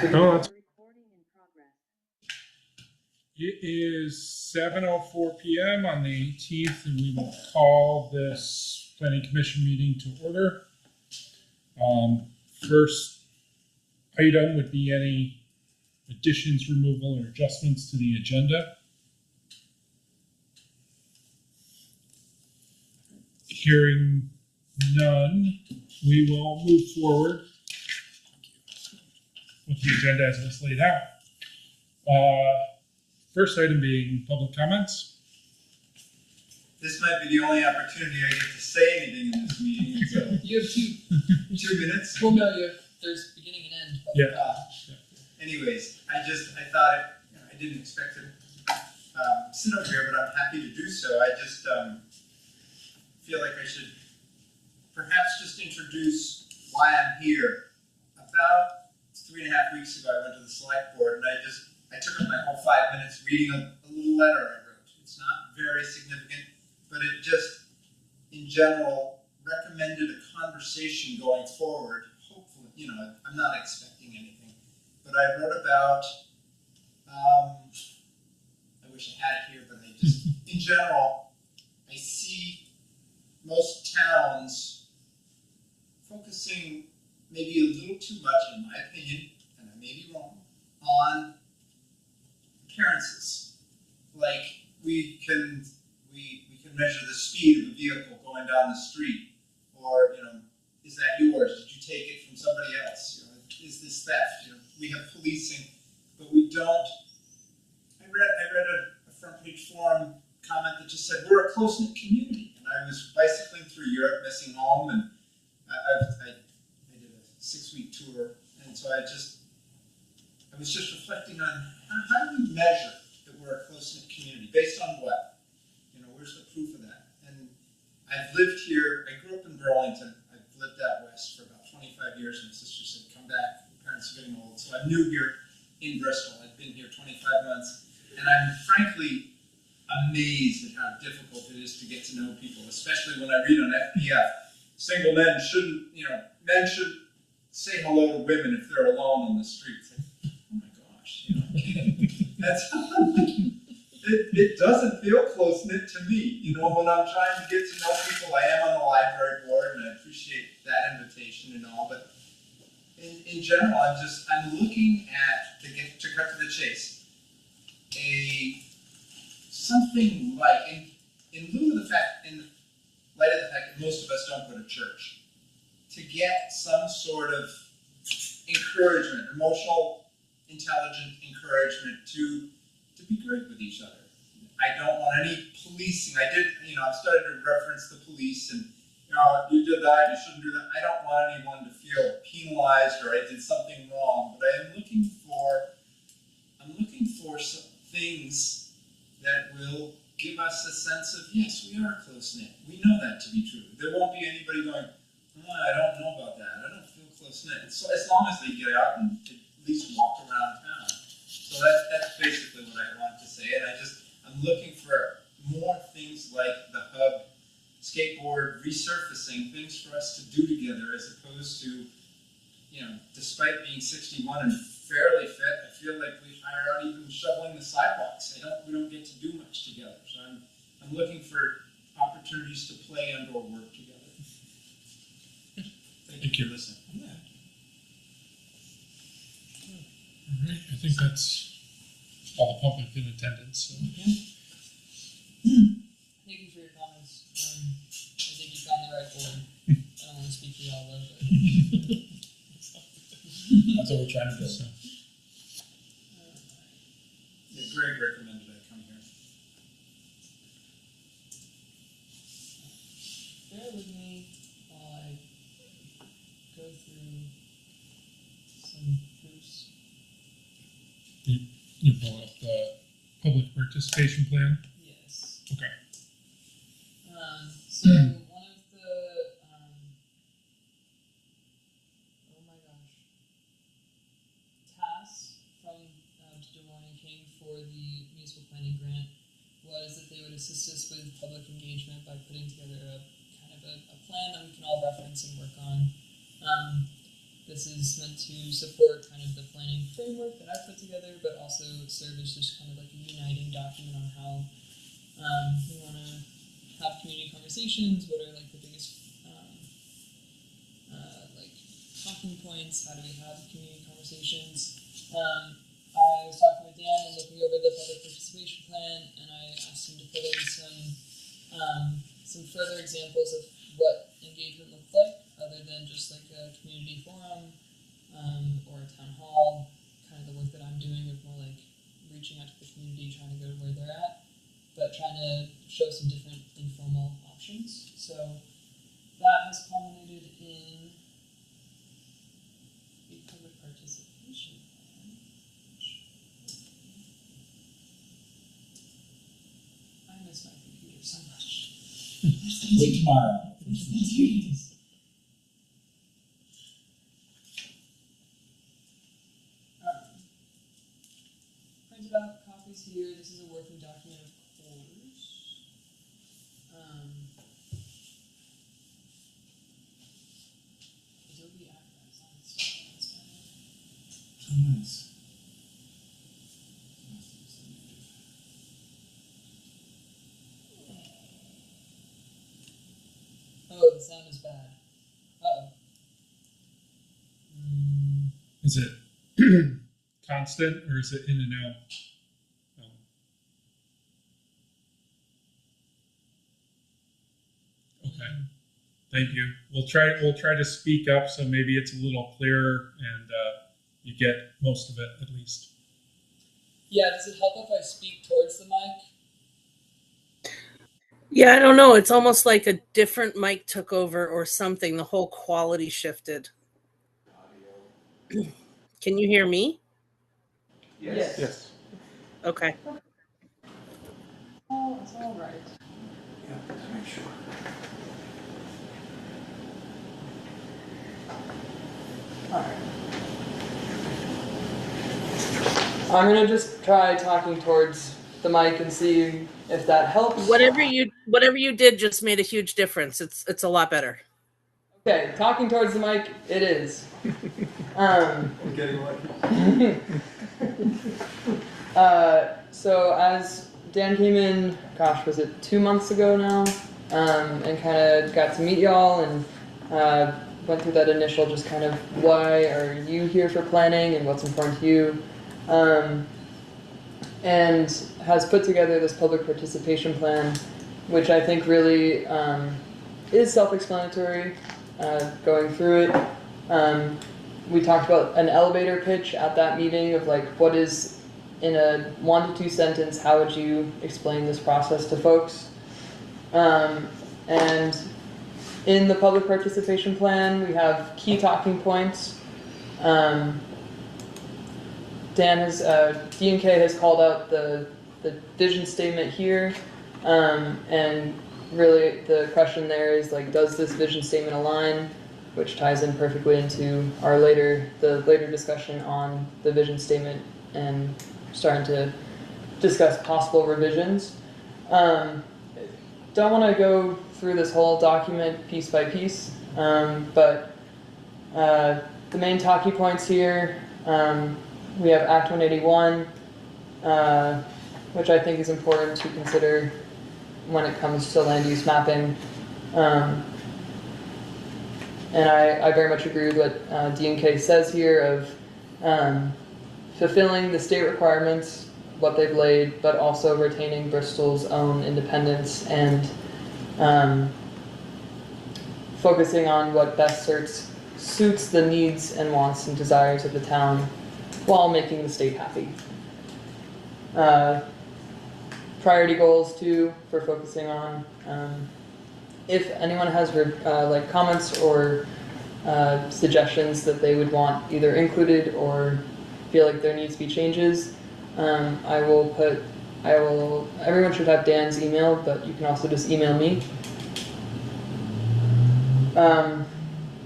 Oh, it is 7:04 p.m. on the 18th, and we will call this Planning Commission meeting to order. First item would be any additions, removal, or adjustments to the agenda. Hearing none, we will move forward with the agenda as it was laid out. First item being public comments. This might be the only opportunity I get to say anything in this meeting. So you have 2 minutes. Well, no, there's beginning and end. But, Yeah. Anyways, I thought I didn't expect to sit over here, but I'm happy to do so. I just feel like I should perhaps just introduce why I'm here. About 3.5 weeks ago, I went to the select board, and I took up my whole 5 minutes reading a little letter I wrote. It's not very significant, but it just, in general, recommended a conversation going forward. Hopefully, I'm not expecting anything, but I wrote about, I wish I had it here, but I just, in general, I see most towns focusing maybe a little too much, in my opinion, and I may be wrong, on appearances. Like we can measure the speed of a vehicle going down the street, or is that yours? Did you take it from somebody else? Is this theft? We have policing, but we don't. I read a front page forum comment that just said we're a close-knit community, and I was bicycling through Europe, missing home, and I did a 6-week tour, and so I was just reflecting on how do we measure that we're a close-knit community? Based on what? Where's the proof of that? And I've lived here, I grew up in Burlington. I've lived out west for about 25 years. My sister said, come back, your parents are getting old. So I'm new here in Bristol. I've been here 25 months. And I'm frankly amazed at how difficult it is to get to know people, especially when I read on FPF. Single men shouldn't, men should say hello to women if they're alone on the streets. Like, oh my gosh, that's it doesn't feel close-knit to me. When I'm trying to get to know people, I am on the library board, and I appreciate that invitation and all, but in general, I'm looking at, to cut to the chase, something like, in lieu of the fact, in light of the fact that most of us don't go to church, to get some sort of encouragement, emotional, intelligent encouragement to be great with each other. I don't want any policing. I started to reference the police and, you did that, you shouldn't do that. I don't want anyone to feel penalized or I did something wrong, but I'm looking for some things that will give us a sense of, yes, we are close-knit. We know that to be true. There won't be anybody going, I don't know about that. I don't feel close-knit. So as long as they get out and at least walk around town. So that's basically what I wanted to say. And I'm looking for more things like the hub, skateboard, resurfacing, things for us to do together as opposed to, despite being 61 and fairly fit, I feel like we hire out even shoveling the sidewalks. We don't get to do much together. So I'm looking for opportunities to play and or work together. Thank you for listening. Yeah. All right, I think that's all the public in attendance. So. Thank you for your comments. I think you found the right board. I don't want to speak for y'all though, but that's what we're trying to do. So. Yeah, Greg recommended I come here. Bear with me while I go through some proofs. You pull up the public participation plan? Yes. Okay. So one of the, tasks from Des Moines King for the municipal planning grant was that they would assist us with public engagement by putting together a plan that we can all reference and work on. This is meant to support kind of the planning framework that I've put together, but also serve as just kind of like a uniting document on how we want to have community conversations. What are like the biggest like talking points? How do we have community conversations? I was talking with Dan and looking over the public participation plan, and I asked him to put in some further examples of what engagement looked like, other than just like a community forum or a town hall. Kind of the work that I'm doing of more like reaching out to the community, trying to go to where they're at, but trying to show some different informal options. So that has culminated in a public participation plan. I miss my computer so much. Wait tomorrow. Printed out copies here. This is a working document, of course. Adobe Acrobat on this. Oh, nice. Oh, the sound is bad. Uh-oh. Is it constant or is it in and out? Oh. Okay. Thank you. We'll try to speak up so maybe it's a little clearer and you get most of it at least. Yeah, does it help if I speak towards the mic? Yeah, I don't know. It's almost like a different mic took over or something. The whole quality shifted. Can you hear me? Yes. Yes. Okay. Oh, it's all right. Yeah, to make sure. Alright. I'm gonna just try talking towards the mic and see if that helps. Whatever you did just made a huge difference. It's a lot better. Okay, talking towards the mic, it is. We're getting lucky. So as Dan came in, gosh, was it 2 months ago now? And kind of got to meet y'all and went through that initial just kind of why are you here for planning and what's important to you. And has put together this public participation plan, which I think really is self-explanatory. Going through it, we talked about an elevator pitch at that meeting of like what is in a 1 to 2 sentence, how would you explain this process to folks? And in the public participation plan, we have key talking points. D&K has called out the vision statement here, and really the question there is like, does this vision statement align? Which ties in perfectly into our later discussion on the vision statement and starting to discuss possible revisions. Don't want to go through this whole document piece by piece, but the main talking points here, we have Act 181, which I think is important to consider when it comes to land use mapping. And I very much agree with what D&K says here of fulfilling the state requirements, what they've laid, but also retaining Bristol's own independence and focusing on what best suits the needs and wants and desires of the town while making the state happy. Priority goals too for focusing on. If anyone has like comments or suggestions that they would want either included or feel like there needs to be changes, everyone should have Dan's email, but you can also just email me.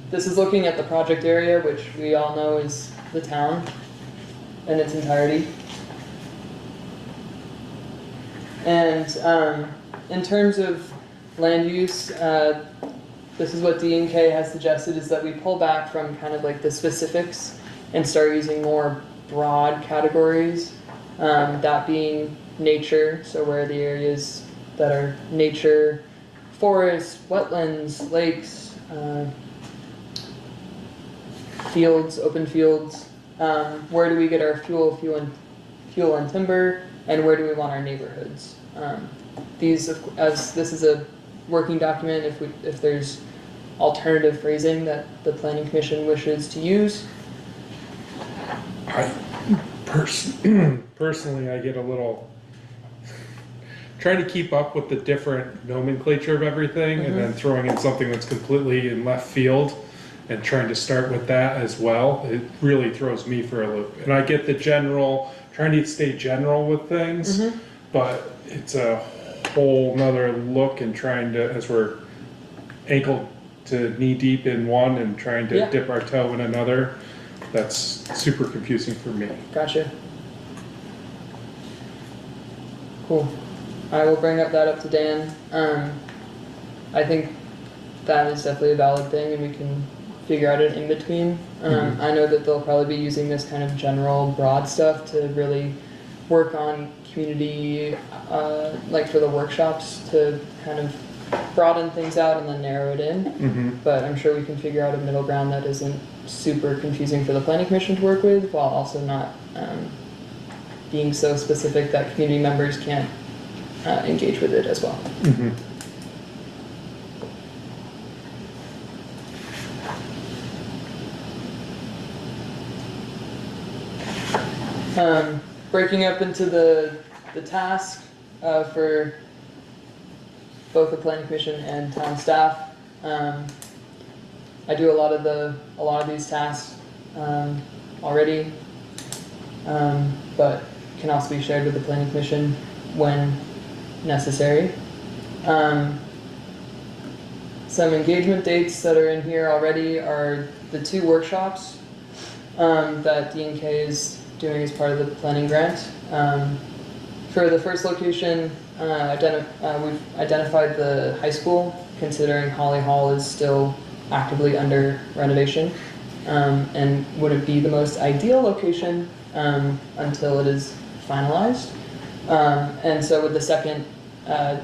This is looking at the project area, which we all know is the town in its entirety. And in terms of land use, this is what D&K has suggested, is that we pull back from kind of like the specifics and start using more broad categories, that being nature, so where are the areas that are nature, forests, wetlands, lakes, fields, open fields, where do we get our fuel and timber, and where do we want our neighborhoods. As this is a working document, if there's alternative phrasing that the planning commission wishes to use. I personally, I get a little trying to keep up with the different nomenclature of everything, and then throwing in something that's completely in left field and trying to start with that as well. It really throws me for a loop. And I get the general, trying to stay general with things, but it's a whole nother look and trying to, as we're ankle to knee deep in one and trying to dip our toe in another, that's super confusing for me. Gotcha. Cool. I will bring that up to Dan. I think that is definitely a valid thing, and we can figure out an in-between. I know that they'll probably be using this kind of general, broad stuff to really work on community, like for the workshops, to kind of broaden things out and then narrow it in. But I'm sure we can figure out a middle ground that isn't super confusing for the planning commission to work with, while also not being so specific that community members can't engage with it as well. Breaking up into the task for both the planning commission and town staff. I do a lot of these tasks already, but can also be shared with the planning commission when necessary. Some engagement dates that are in here already are the 2 workshops that D&K is doing as part of the planning grant. For the first location, we've identified the high school, considering Holly Hall is still actively under renovation, and wouldn't be the most ideal location until it is finalized. And so with the second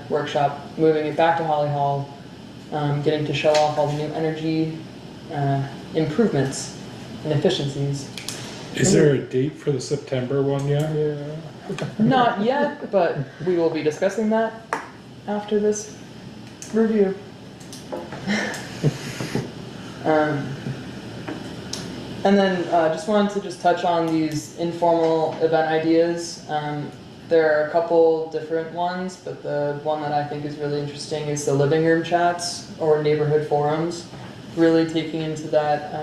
workshop, moving it back to Holly Hall, getting to show off all the new energy improvements and efficiencies. Is there a date for the September one yet? Not yet, but we will be discussing that after this review. And then just wanted to touch on these informal event ideas. There are a couple different ones, but the one that I think is really interesting is the living room chats or neighborhood forums, really taking into that,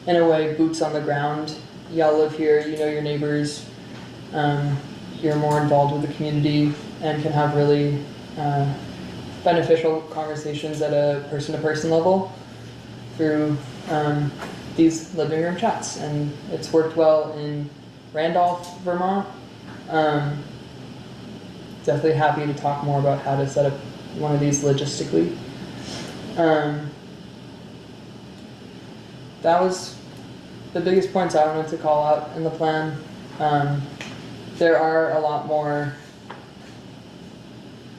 in a way, boots on the ground. Y'all live here, you know your neighbors, you're more involved with the community, and can have really beneficial conversations at a person-to-person level through these living room chats. And it's worked well in Randolph, Vermont. Definitely happy to talk more about how to set up one of these logistically. That was the biggest points I wanted to call out in the plan. There are a lot more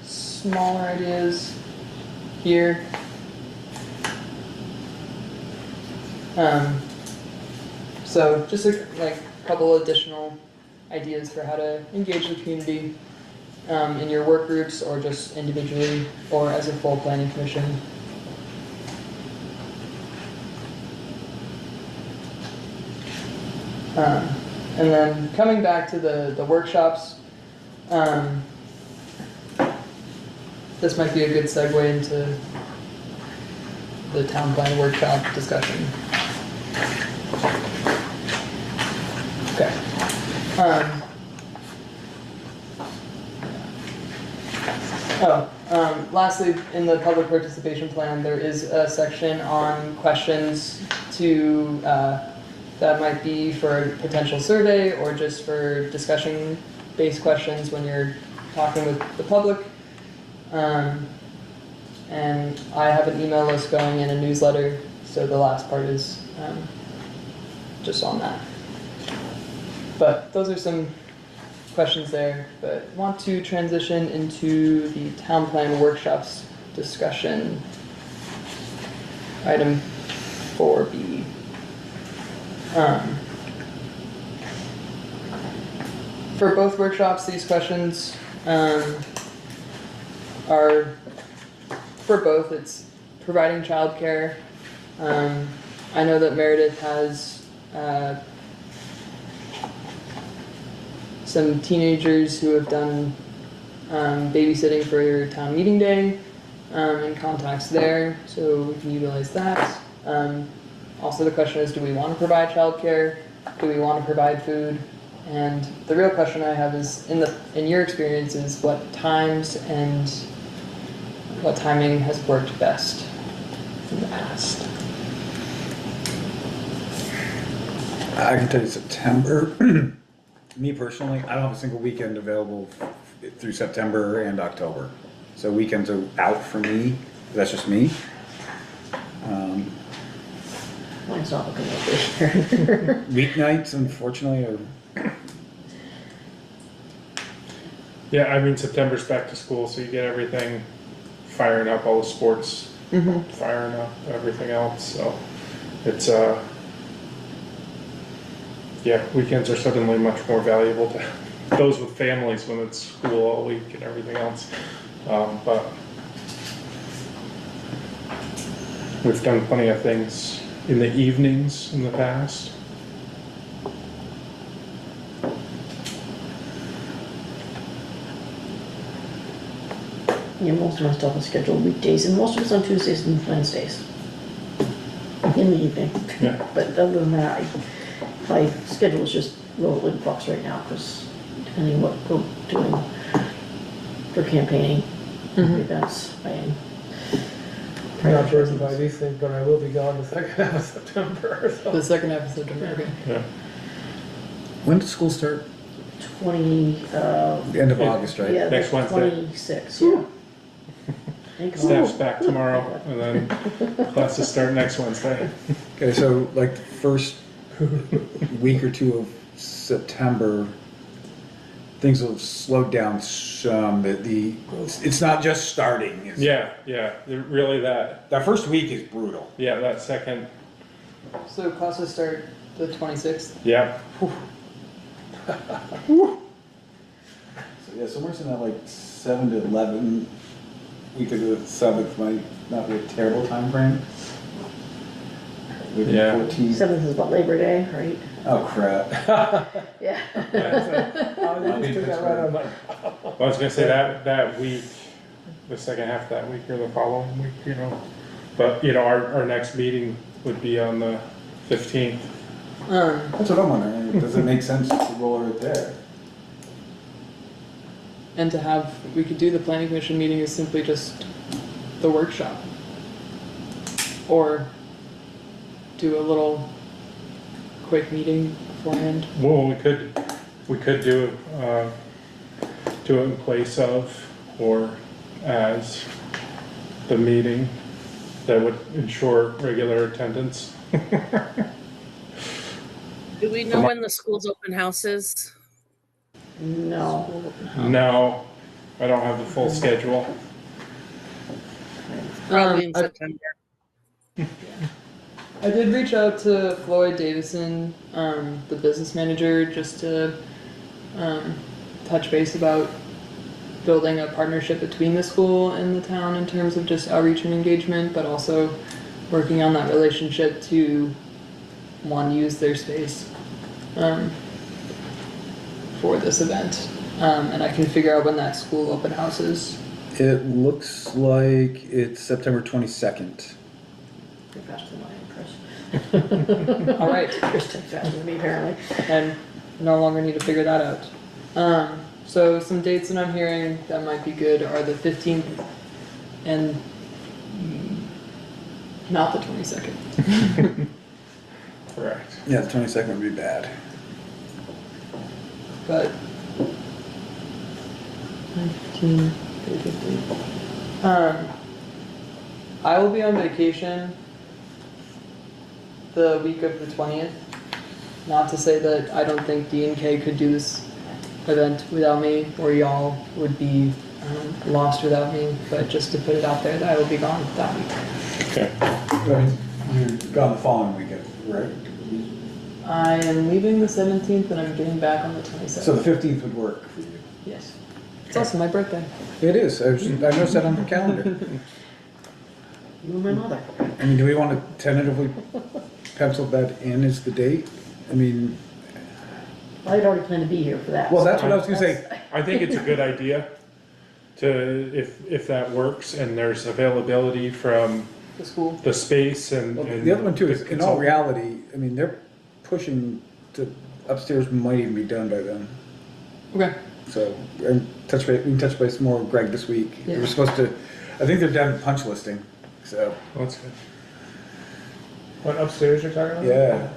smaller ideas here. So just a couple additional ideas for how to engage the community in your work groups, or just individually, or as a full planning commission. And then coming back to the workshops, this might be a good segue into the town plan workshop discussion. Okay. Lastly, in the public participation plan, there is a section on questions to that might be for a potential survey, or just for discussion-based questions when you're talking with the public. And I have an email list going in a newsletter, so the last part is just on that. But those are some questions there, but want to transition into the town plan workshops discussion. Item 4B. For both workshops, these questions are, for both, it's providing childcare. I know that Meredith has some teenagers who have done babysitting for your town meeting day and contacts there, so we can utilize that. Also, the question is, do we want to provide childcare? Do we want to provide food? And the real question I have is, in your experience, is what times and what timing has worked best in the past? I can tell you September. Me personally, I don't have a single weekend available through September and October. So weekends are out for me. That's just me. Mine's not looking like this year. Weeknights, unfortunately, are Yeah, I mean, September's back to school, so you get everything firing up, all the sports firing up, everything else, so it's, yeah, weekends are suddenly much more valuable to those with families when it's school all week and everything else. But we've done plenty of things in the evenings in the past. Yeah, most of my stuff is scheduled weekdays, and most of it's on Tuesdays and Wednesdays. In the evening. Yeah. But other than that, my schedule is just rolling bucks right now, because depending what we're doing for campaigning events, I am. I'm not sure if I do think, but I will be gone the second half of September, so. The second half of September, okay. Yeah. when does school start? 20, The end of August, right? yeah, Next Wednesday. 26, yeah. Thank Staff's God. back tomorrow, and then classes start next Wednesday. Okay, so like the first week or two of September, things will slow down some. It's not just starting. It's, Yeah, really that, that first week is brutal. yeah, that second, So classes start the 26th? yeah. So yeah, somewhere in that like 7 to 11 week of the 7th might not be a terrible time frame. Maybe Yeah. 14. 7th is about Labor Day, right? Oh crap. Yeah. I just took that right on my. I was gonna say that week, the second half of that week or the following week, you know. But, you know, our next meeting would be on the 15th. That's what I'm wondering. Does it make sense to roll it there? And to have, we could do the planning commission meeting as simply just the workshop. Or do a little quick meeting beforehand. Well, we could do it in place of or as the meeting that would ensure regular attendance. Do we know when the school's open house is? No. No, I don't have the full schedule. Probably in I- September. I did reach out to Floyd Davison, the business manager, just to touch base about building a partnership between the school and the town in terms of just outreach and engagement, but also working on that relationship to use their space for this event. And I can figure out when that school open house is. It looks like it's September 22nd. You're faster than I am, Chris. All right. Chris takes faster than me, apparently. And no longer need to figure that out. So some dates that I'm hearing that might be good are the 15th and not the 22nd. Correct. Yeah, the 22nd would be bad. But 15, 15. I will be on vacation the week of the 20th. not to say that I don't think D&K could do this event without me, or y'all would be lost without me, but just to put it out there that I will be gone that week. Okay. You're gone the following weekend, right? I am leaving the 17th and I'm getting back on the 27th. So the 15th would work for you. Yes. It's also my birthday. It is, I noticed that on the calendar. You and my mother. I mean, do we want to tentatively pencil that in as the date? I mean, I'd already planned to be here for that. well, that's so what I was gonna say. that's- I think it's a good idea to, if that works and there's availability from The school. the space and. Well, and the other one too is, the in all consultant. reality, I mean, they're pushing to, upstairs might even be done by then. Okay. So, and we can touch base more with Greg this week. Yeah. We're supposed to, I think they're down punch listing, so, Well, that's good. What, upstairs you're talking about?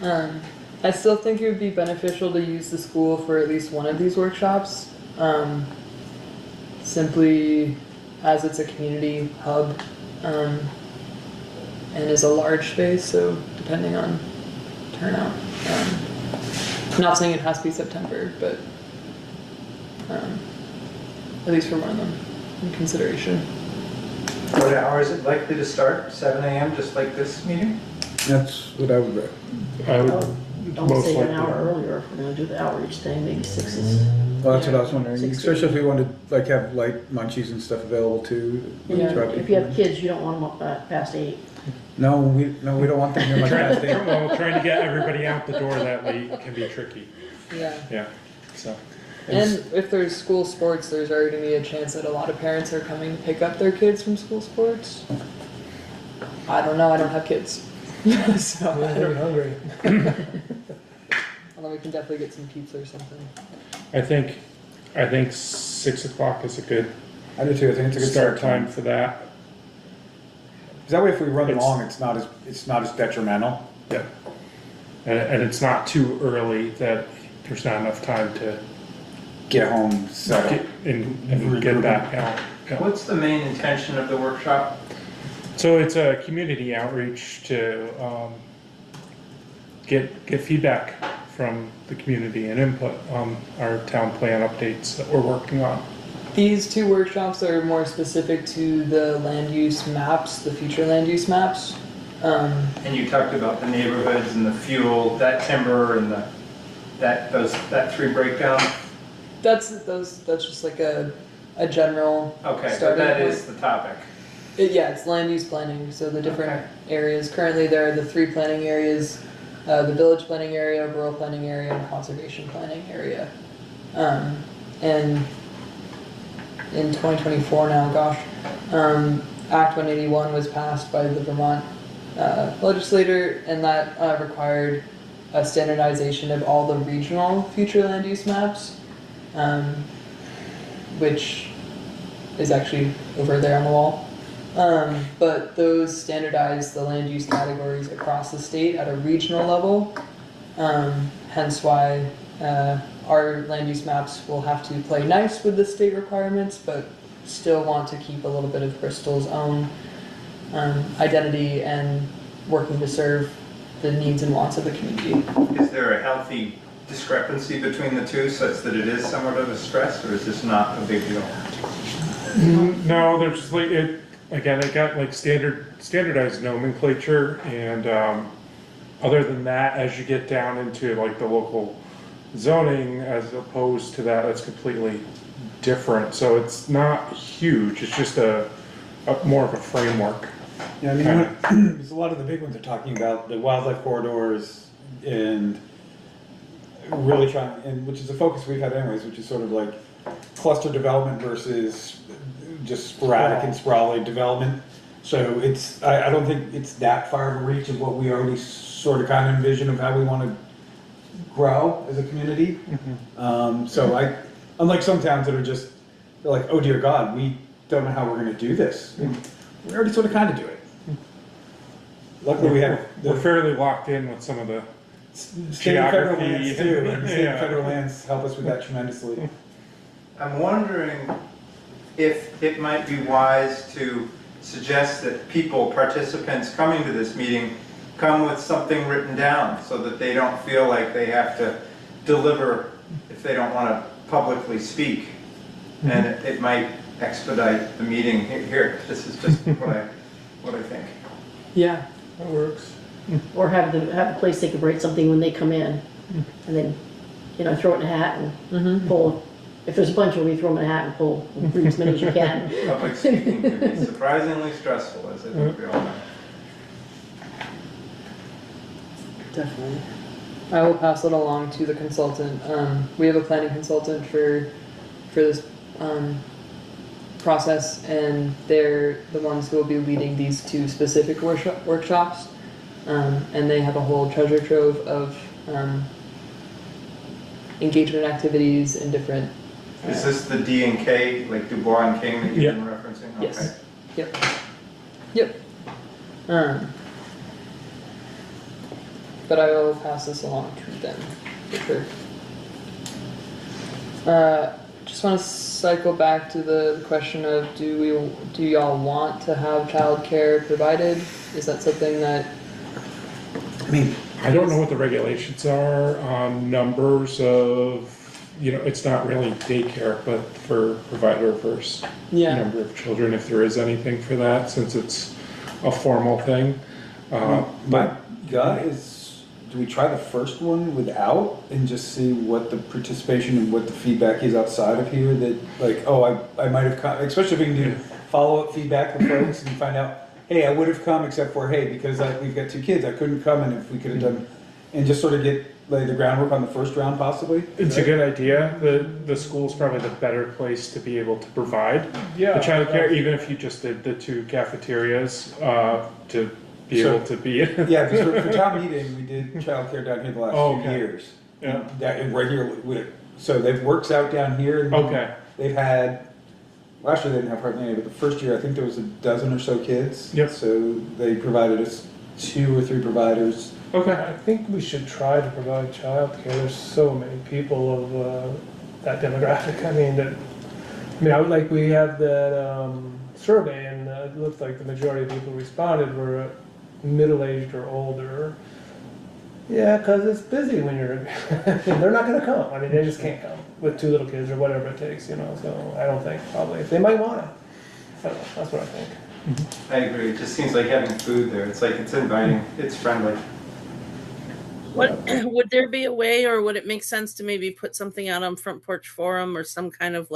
yeah. I still think it would be beneficial to use the school for at least one of these workshops. Simply as it's a community hub, and is a large space, so depending on turnout. I'm not saying it has to be September, but at least for one of them in consideration. What hour is it likely to start? 7 a.m., just like this meeting? That's what I would, I would Don't most say an likely. hour earlier if we're gonna do the outreach thing, maybe 6 is. well, that's what I was wondering, 6:30. especially if we wanted, like, have light munchies and stuff available too. Yeah. Try to- If you have kids, you don't want them past 8. No, we don't want them here like that. Well, trying to get everybody out the door that late can be tricky. Yeah. Yeah, so. And if there's school sports, there's already gonna be a chance that a lot of parents are coming to pick up their kids from school sports. I don't know, I don't have kids. So, I'm I really don't, hungry. although we can definitely get some pizza or something. I think 6 o'clock is a good I do too, I think it's a good start time for that. 'Cause that way if we run It's- long, it's not as detrimental. Yeah. And it's not too early that there's not enough time to Get home, settle. get and get back out. Yeah. What's the main intention of the workshop? So it's a community outreach to get feedback from the community and input on our town plan updates that we're working on. These two workshops are more specific to the land use maps, the future land use maps. And you talked about the neighborhoods and the fuel, that timber and that 3 breakdown? That's just like a general Okay, but starting that point. is the topic. Yeah, it's land use planning, so the different areas. Currently, there are the 3 planning areas, the village planning area, rural planning area, and conservation planning area. And in 2024 now, gosh, Act 181 was passed by the Vermont legislator, and that required a standardization of all the regional future land use maps, which is actually over there on the wall. But those standardize the land use categories across the state at a regional level, hence why our land use maps will have to play nice with the state requirements, but still want to keep a little bit of Bristol's own identity and working to serve the needs and wants of the community. Is there a healthy discrepancy between the two such that it is somewhat of a stress, or is this not a big deal? No, there's like it got like standardized nomenclature, and other than that, as you get down into like the local zoning as opposed to that, it's completely different. So it's not huge, it's just a more of a framework. Yeah, I mean, there's a lot of the big ones are talking about the wildlife corridors and really trying, and which is a focus we've had anyways, which is sort of like cluster development versus just sporadic and sprawly development. So it's, I don't think it's that far of a reach of what we already sort of kind of envision of how we want to grow as a community. So unlike some towns that are just, they're like, oh dear God, we don't know how we're going to do this. We already sort of kind of do it. Luckily we have We're the fairly locked in with some of the state and federal geography. lands too, and state and Yeah. federal lands help us with that tremendously. I'm wondering if it might be wise to suggest that participants coming to this meeting, come with something written down so that they don't feel like they have to deliver if they don't want to publicly speak. And it might expedite the meeting. Here, this is just what I think. Yeah. That works. Or have a place they can write something when they come in, and then, throw it in a hat and pull. If there's a bunch of them, you throw them in a hat and pull, read as many as you can. Public speaking can be surprisingly stressful, as I think we all know. Definitely. I will pass it along to the consultant. We have a planning consultant for this process, and they're the ones who will be leading these two specific workshops. And they have a whole treasure trove of engagement activities and different. Is this the D and K, like Dubois and King that you've been referencing? Yes. Okay. Yep. But I will pass this along to them for sure. Just want to cycle back to the question of do y'all want to have childcare provided? Is that something that? I mean, I don't know what the regulations are on numbers of, it's not really daycare, but for provider versus number of children, if there is anything for that, since it's a formal thing. my gut is, do we try the first one without and just see what the participation and what the feedback is outside of here that, like, I might have come, especially if we can do follow-up feedback with folks and find out, hey, I would have come except for, hey, because we've got 2 kids, I couldn't come, and if we could have done, and just sort of lay the groundwork on the first round possibly? It's a good idea. The school's probably the better place to be able to provide the Yeah. childcare, even if you just did the 2 cafeterias to be able to be. Yeah, because for town meeting, we did childcare down here the last few years. Yeah. And right here, so that works out down here. And Okay. They've had, last year they didn't have hardly any, but the first year I think there was a dozen or so kids. Yep. So they provided us 2 or 3 providers. Okay. I think we should try to provide childcare. There's so many people of that demographic. We have that survey, and it looks like the majority of people responded were middle-aged or older. Yeah, because it's busy when you're. They're not going to come. They just can't come with 2 little kids or whatever it takes, So I don't think probably if they might want it. I don't know. That's what I think. I agree. It just seems like having food there. It's like it's inviting. It's friendly. What would there be a way, or would it make sense to maybe put something out on Front Porch Forum or some kind of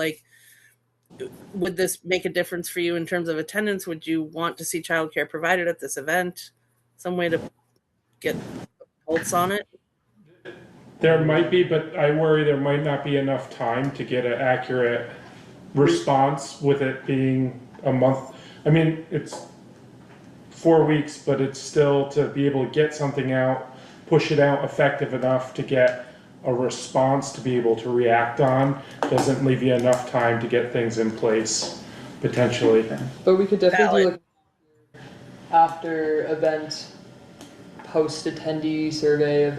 would this make a difference for you in terms of attendance? Would you want to see childcare provided at this event? Some way to get pulse on it? There might be, but I worry there might not be enough time to get an accurate response with it being a month. It's 4 weeks, but it's still to be able to get something out, push it out effective enough to get a response to be able to react on. Doesn't leave you enough time to get things in place, potentially. But we could definitely do after event post attendee survey of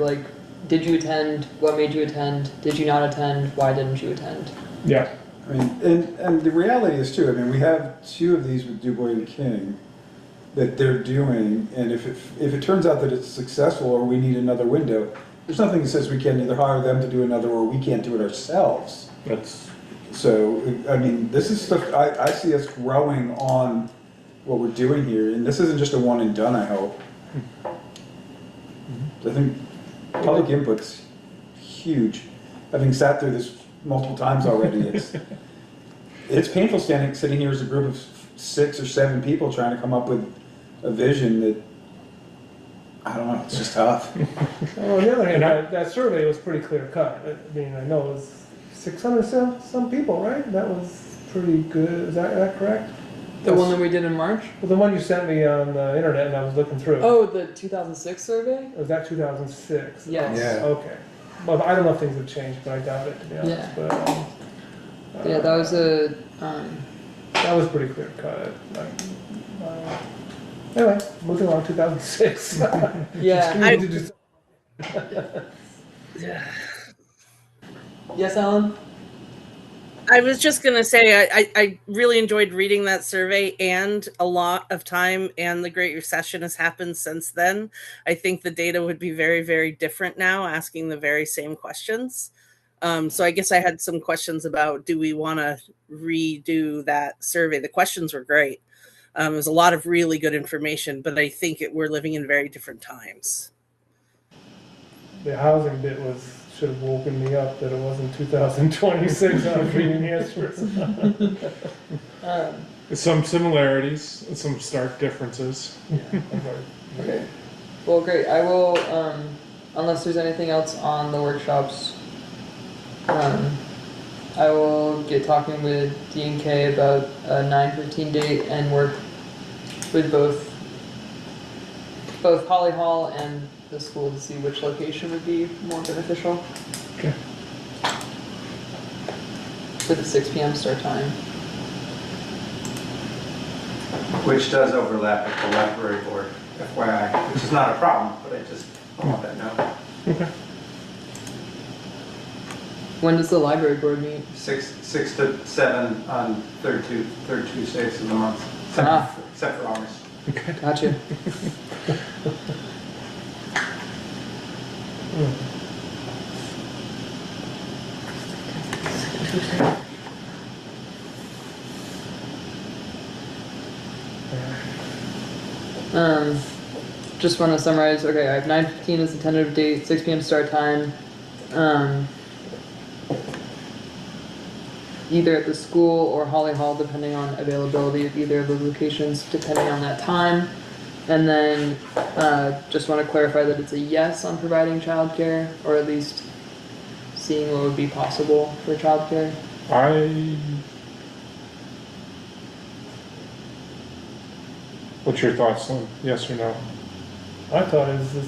did you attend? What made you attend? Did you not attend? Why didn't you attend? Yeah. And the reality is too, we have 2 of these with Dubois and King that they're doing, and if it turns out that it's successful or we need another window, there's nothing that says we can't either hire them to do another or we can't do it ourselves. So, this is stuff, I see us growing on what we're doing here, and this isn't just a one and done, I hope. I think public input's huge. Having sat through this multiple times already, it's painful sitting here as a group of 6 or 7 people trying to come up with a vision that, I don't know, it's just tough. Well, on the other hand, that survey was pretty clear cut. I know it was 600 some people, right? That was pretty good. Is that correct? The one that we did in March? Well, the one you sent me on the internet and I was looking through. Oh, the 2006 survey? Was that 2006? Yes. Yeah. Okay. Well, I don't know if things have changed, but I doubt it, to be honest. Yeah. But, Yeah, that was that was pretty clear cut. Anyway, moving on, 2006. yeah. Yeah. Yes, Alan? I was just going to say, I really enjoyed reading that survey, and a lot of time and the Great Recession has happened since then. I think the data would be very, very different now, asking the very same questions. So I guess I had some questions about, do we want to redo that survey? The questions were great. There's a lot of really good information, but I think we're living in very different times. The housing bit should have woken me up that it wasn't 2026 I was reading yesterday. Some similarities, and some stark differences. Okay. Well, great. I will, unless there's anything else on the workshops, I will get talking with D&K about a 9/15 date and work with both Holly Hall and the school to see which location would be more beneficial. Okay. With the 6 p.m. start time. Which does overlap with the library board, FYI, which is not a problem, but I want that known. Okay. When does the library board meet? 6 to 7 on third Tuesdays of the month, except for August. Gotcha. Just want to summarize. Okay, I have 9:15 as the tentative date, 6 p.m. start time. Either at the school or Holly Hall, depending on availability of either of the locations, depending on that time. And then just want to clarify that it's a yes on providing childcare, or at least seeing what would be possible for childcare. What's your thoughts on yes or no? I thought it was a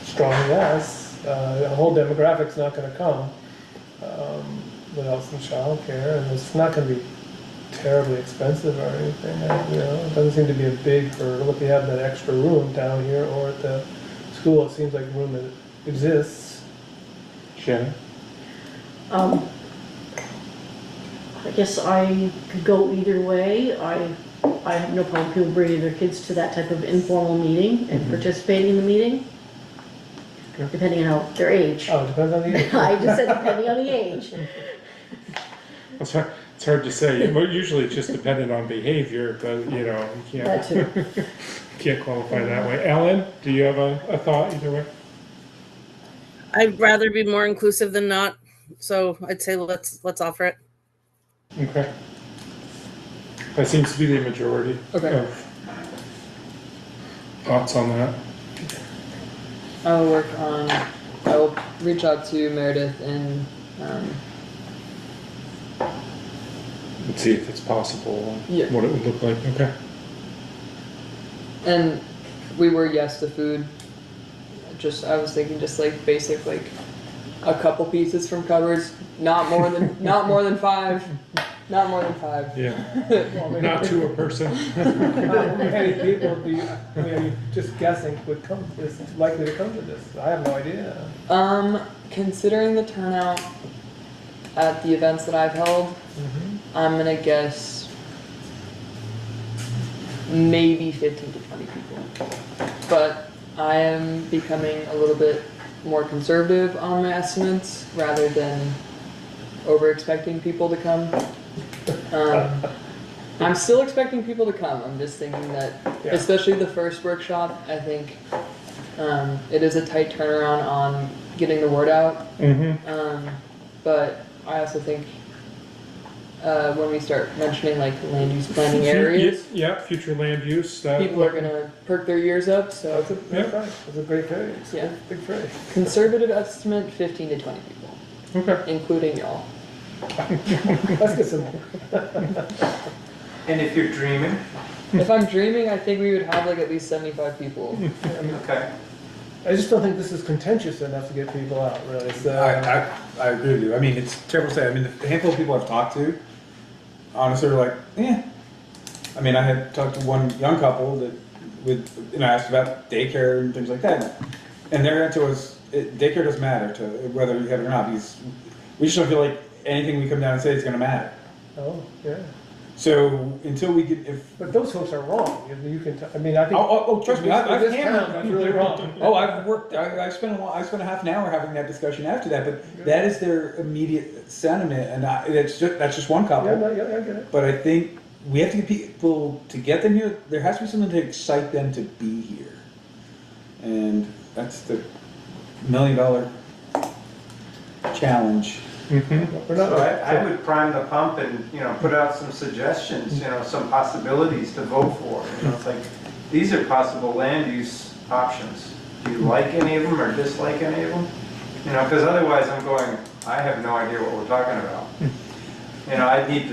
strong yes. The whole demographic's not going to come without some childcare, and it's not going to be terribly expensive or anything. It doesn't seem to be a big hurdle if you have that extra room down here or at the school. It seems like room that exists. Shannon? I guess I could go either way. I have no problem people bringing their kids to that type of informal meeting and participating in the meeting, depending on their age. Oh, it depends on the age. I just said depending on the age. It's hard to say. Usually it's just dependent on behavior, but you That too. can't qualify that way. Ellen, do you have a thought either way? I'd rather be more inclusive than not, so I'd say let's offer it. Okay. That seems to be the majority of thoughts on that. I will reach out to Meredith and Let's see if it's possible, Yeah. what it would look like. Okay. And we were yes to food. I was thinking just like basic, like a couple pieces from cupboards, not more than 5. Not more than 5. Yeah. Not to a person. How many people do you, are you just guessing is likely to come to this? I have no idea. Considering the turnout at the events that I've held, I'm gonna guess maybe 15 to 20 people. But I am becoming a little bit more conservative on my estimates rather than over expecting people to come. I'm still expecting people to come. I'm just thinking that, especially the first workshop, I think it is a tight turnaround on getting the word out. But I also think when we start mentioning like land use planning areas, Future land use. people are gonna perk their ears up. So That's a great phrase. Yeah. Big phrase. conservative estimate, 15 to 20 people, Okay. including y'all. Let's get some more. And if you're dreaming, If I'm dreaming, I think we would have like at least 75 people. okay. I just don't think this is contentious enough to get people out, really. It's, I agree with you. I mean, it's terrible to say. I mean, the handful of people I've talked to, honestly, are like, I mean, I had talked to one young couple that asked about daycare and things like that. And their answer was, daycare doesn't matter to whether you have it or not, because we just don't feel like anything we come down and say is gonna matter. Oh, yeah. So until we get, But those folks are wrong. You can, I mean, I think. trust me, I've this hammered. town, that's really wrong. Oh, I've worked, I spent a half an hour having that discussion after that, but that is their immediate sentiment, and that's just one couple. Yeah, no, yeah, I get it. But I think we have to get people, to get them here, there has to be something to excite them to be here. And that's the $1 million challenge. We're not. So I would prime the pump and, you know, put out some suggestions, you know, some possibilities to vote for. You know, it's like, these are possible land use options. Do you like any of them or dislike any of them? You know, because otherwise I'm going, I have no idea what we're talking about. You know, I need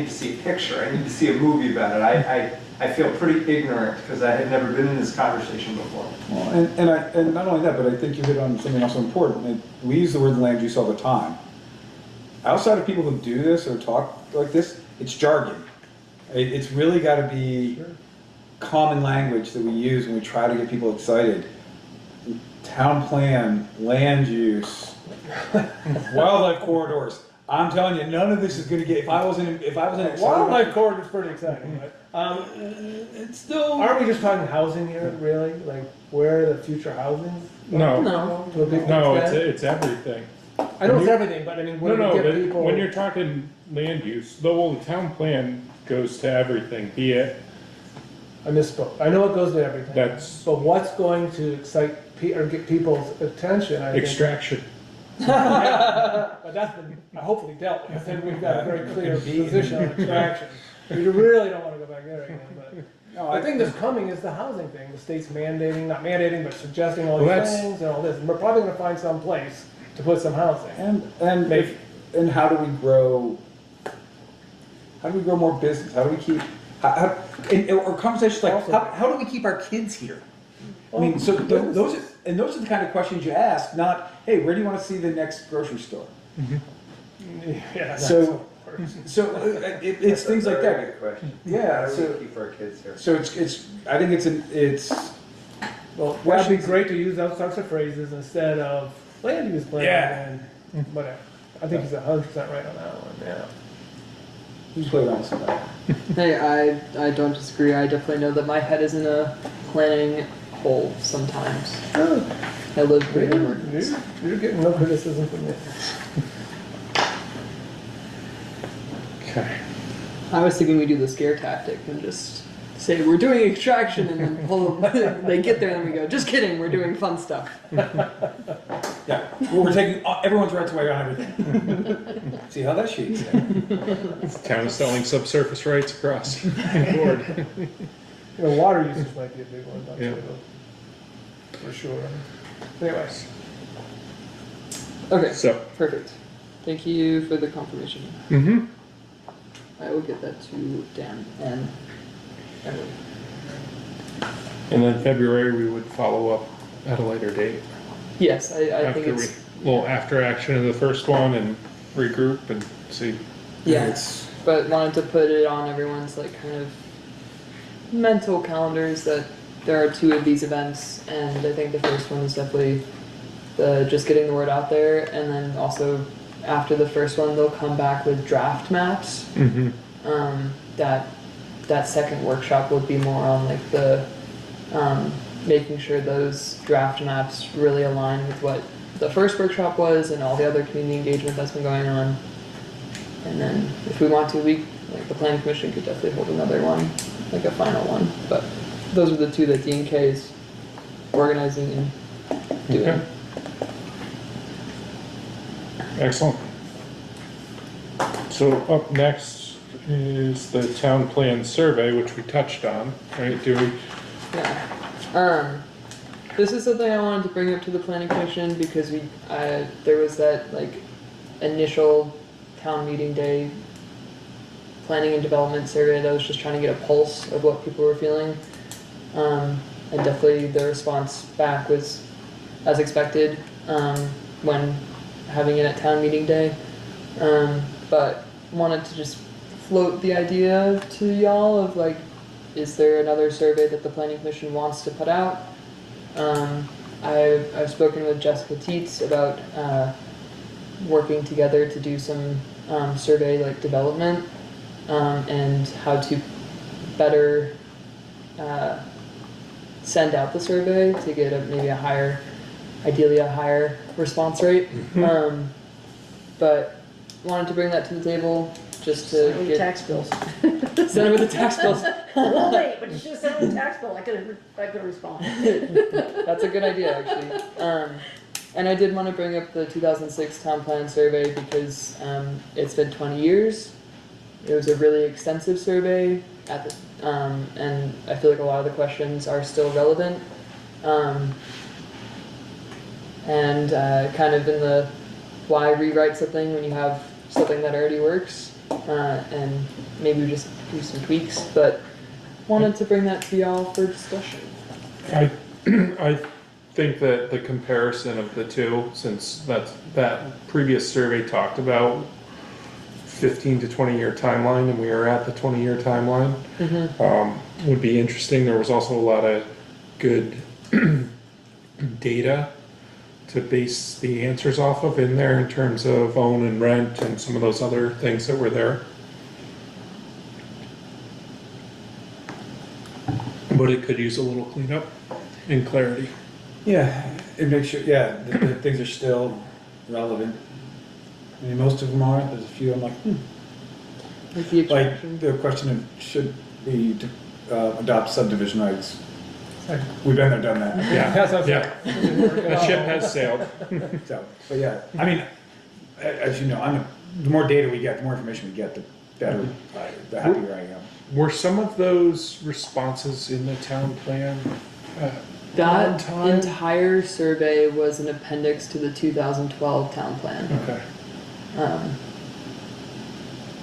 to see a picture, I need to see a movie about it. I feel pretty ignorant because I had never been in this conversation before. Well, and not only that, but I think you hit on something also important. We use the word land use all the time. Outside of people who do this or talk like this, it's jargon. It's really got to be common language that we use when we try to get people excited. Town plan, land use, wildlife corridors. I'm telling you, none of this is going to get. If I wasn't excited, Wildlife corridor is pretty exciting, but, it's still. aren't we just talking housing here, really? Like, where the future housing? No. No. To a big No, extent? it's everything. I know it's everything, but I mean, when No, we get but people. when you're talking land use, the whole town plan goes to everything, be it, I misspoke. I know it goes to everything. That's- But what's going to excite or get people's attention, I think. extraction. But that's been hopefully dealt with, and we've got a very clear position on extraction. We really don't wanna go back there again, but. No, The thing that's coming is the housing thing. The state's mandating, not mandating, but suggesting all Well, these that's- things and all this. And we're probably gonna find some place to put some housing. And and how do we grow? How do we grow more business? How do we keep? Or conversations like how do we keep our kids here? I mean, so those are the kind of questions you ask. Not, hey, where do you want to see the next grocery store? Yeah. So it's things like Very that. good question. Yeah. How do So we keep our kids here? so it's I think it's Well, that'd be great to use those types of phrases instead of land use plan Yeah. and whatever. I think he's 100% right on that one, yeah. who's playing around with somebody. Hey, I don't disagree. I definitely know that my head is in a planning hole sometimes. I live pretty emergency. You're getting no criticism from me. Okay. I was thinking we do the scare tactic and just say we're doing extraction and then pull them. They get there and we go, just kidding, we're doing fun stuff. Yeah. Well, we're taking everyone's rights away on everything. See how that shakes out. The town is selling subsurface rights across the board. You know, water usage might be a big one, Yeah. for sure. Anyways, Okay, So, perfect. Thank you for the confirmation. mm-hmm. I will get that to Dan and Emily. And then February, we would follow up at a later date. Yes, I think After it's little after action of the first one and regroup and see. yeah. It's But wanted to put it on everyone's like kind of mental calendars that there are two of these events, and I think the first one is definitely the just getting the word out there, and then also after the first one they'll come back with draft maps. Mm-hmm. That second workshop would be more on like the making sure those draft maps really align with what the first workshop was and all the other community engagement that's been going on. And then if we want to, like the planning commission could definitely hold another one, like a final one. But those are the two that D&K is organizing and doing. Okay. Excellent. So up next is the town plan survey, which we touched on, right? Do we? Yeah. This is something I wanted to bring up to the planning commission because there was that like initial town meeting day planning and development survey that was just trying to get a pulse of what people were feeling. And definitely the response back was as expected when having it at town meeting day. But wanted to just float the idea to y'all of like, is there another survey that the planning commission wants to put out? I've spoken with Jessica Teets about working together to do some survey like development, and how to better send out the survey to get maybe a higher, ideally a higher response rate. But wanted to bring that to the table just to With the get tax bills. send it with the tax bills. Well, wait, but you should have sent me the tax bill, I could have responded. That's a good idea, actually. And I did want to bring up the 2006 town plan survey because it's been 20 years. It was a really extensive survey at the, and I feel like a lot of the questions are still relevant. And kind of in the why rewrite something when you have something that already works, and maybe just do some tweaks, but wanted to bring that to y'all for discussion. I think that the comparison of the two, since that previous survey talked about 15 to 20 year timeline, and we are at the 20-year timeline, would be interesting. There was also a lot of good data to base the answers off of in there in terms of own and rent and some of those other things that were there. But it could use a little cleanup and clarity. Yeah, it makes sure, yeah, the things are still relevant. I mean, most of them are, there's a few I'm like, Like the attraction. Like the question of should we adopt subdivision rights? We've been there, done that. Yeah, Sounds yeah. The ship has sailed. So, but yeah, I mean, as you know, the more data we get, the more information we get, the better, the happier I am. Were some of those responses in the town plan? That time? entire survey was an appendix to the 2012 town plan. Okay.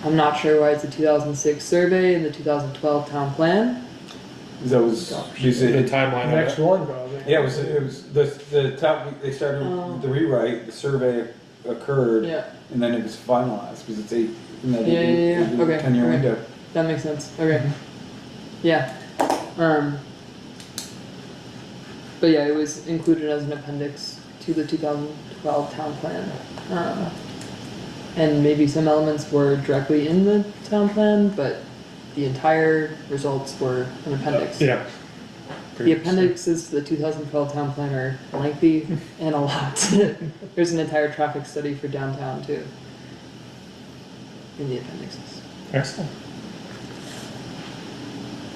I'm not sure why it's a 2006 survey and the 2012 town plan. That was, The the timeline Next of it. one, probably. yeah, it was the top, they started the rewrite, the survey occurred, Yeah, and then it was finalized, because it's in that Yeah. Okay, 10-year okay. window. that makes sense. Okay. Yeah. But yeah, it was included as an appendix to the 2012 town plan. And maybe some elements were directly in the town plan, but the entire results were an appendix. Yeah. The appendixes to the 2012 town plan are lengthy and a lot. There's an entire traffic study for downtown too in the appendixes. Excellent.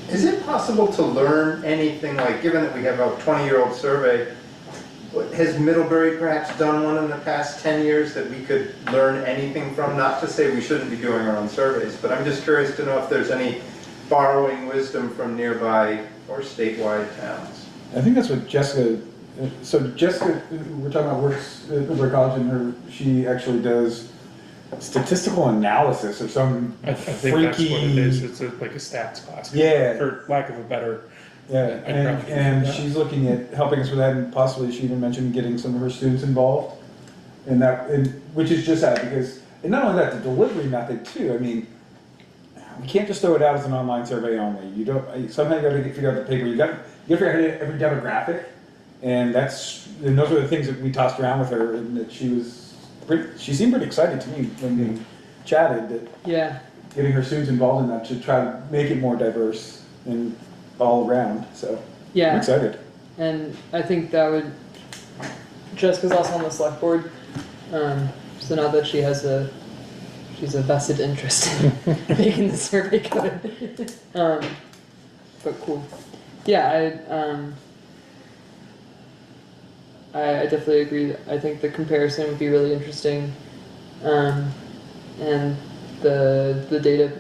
Is it possible to learn anything, like, given that we have a 20-year-old survey, has Middlebury perhaps done one in the past 10 years that we could learn anything from? Not to say we shouldn't be doing our own surveys, but I'm just curious to know if there's any borrowing wisdom from nearby or statewide towns. I think that's what Jessica, so Jessica, we're talking about works at Middlebury College, and she actually does statistical analysis of some I think that's what it is. It's like a stats class. Yeah. For lack of a better. Yeah, and she's looking at helping us with that, and possibly she even mentioned getting some of her students involved in that, which is just that, because, and not only that, the delivery method too. I mean, we can't just throw it out as an online survey only. You don't, somehow you gotta figure out the paper. You gotta figure out every demographic, and those are the things that we tossed around with her, and that she seemed pretty excited to me when we chatted, that Yeah. getting her students involved in that to try to make it more diverse and all around, so I'm Yeah. excited. And I think that would, Jessica's also on the select board, so now that she's a vested interest in making the survey good. But cool. Yeah, I definitely agree. I think the comparison would be really interesting. And the data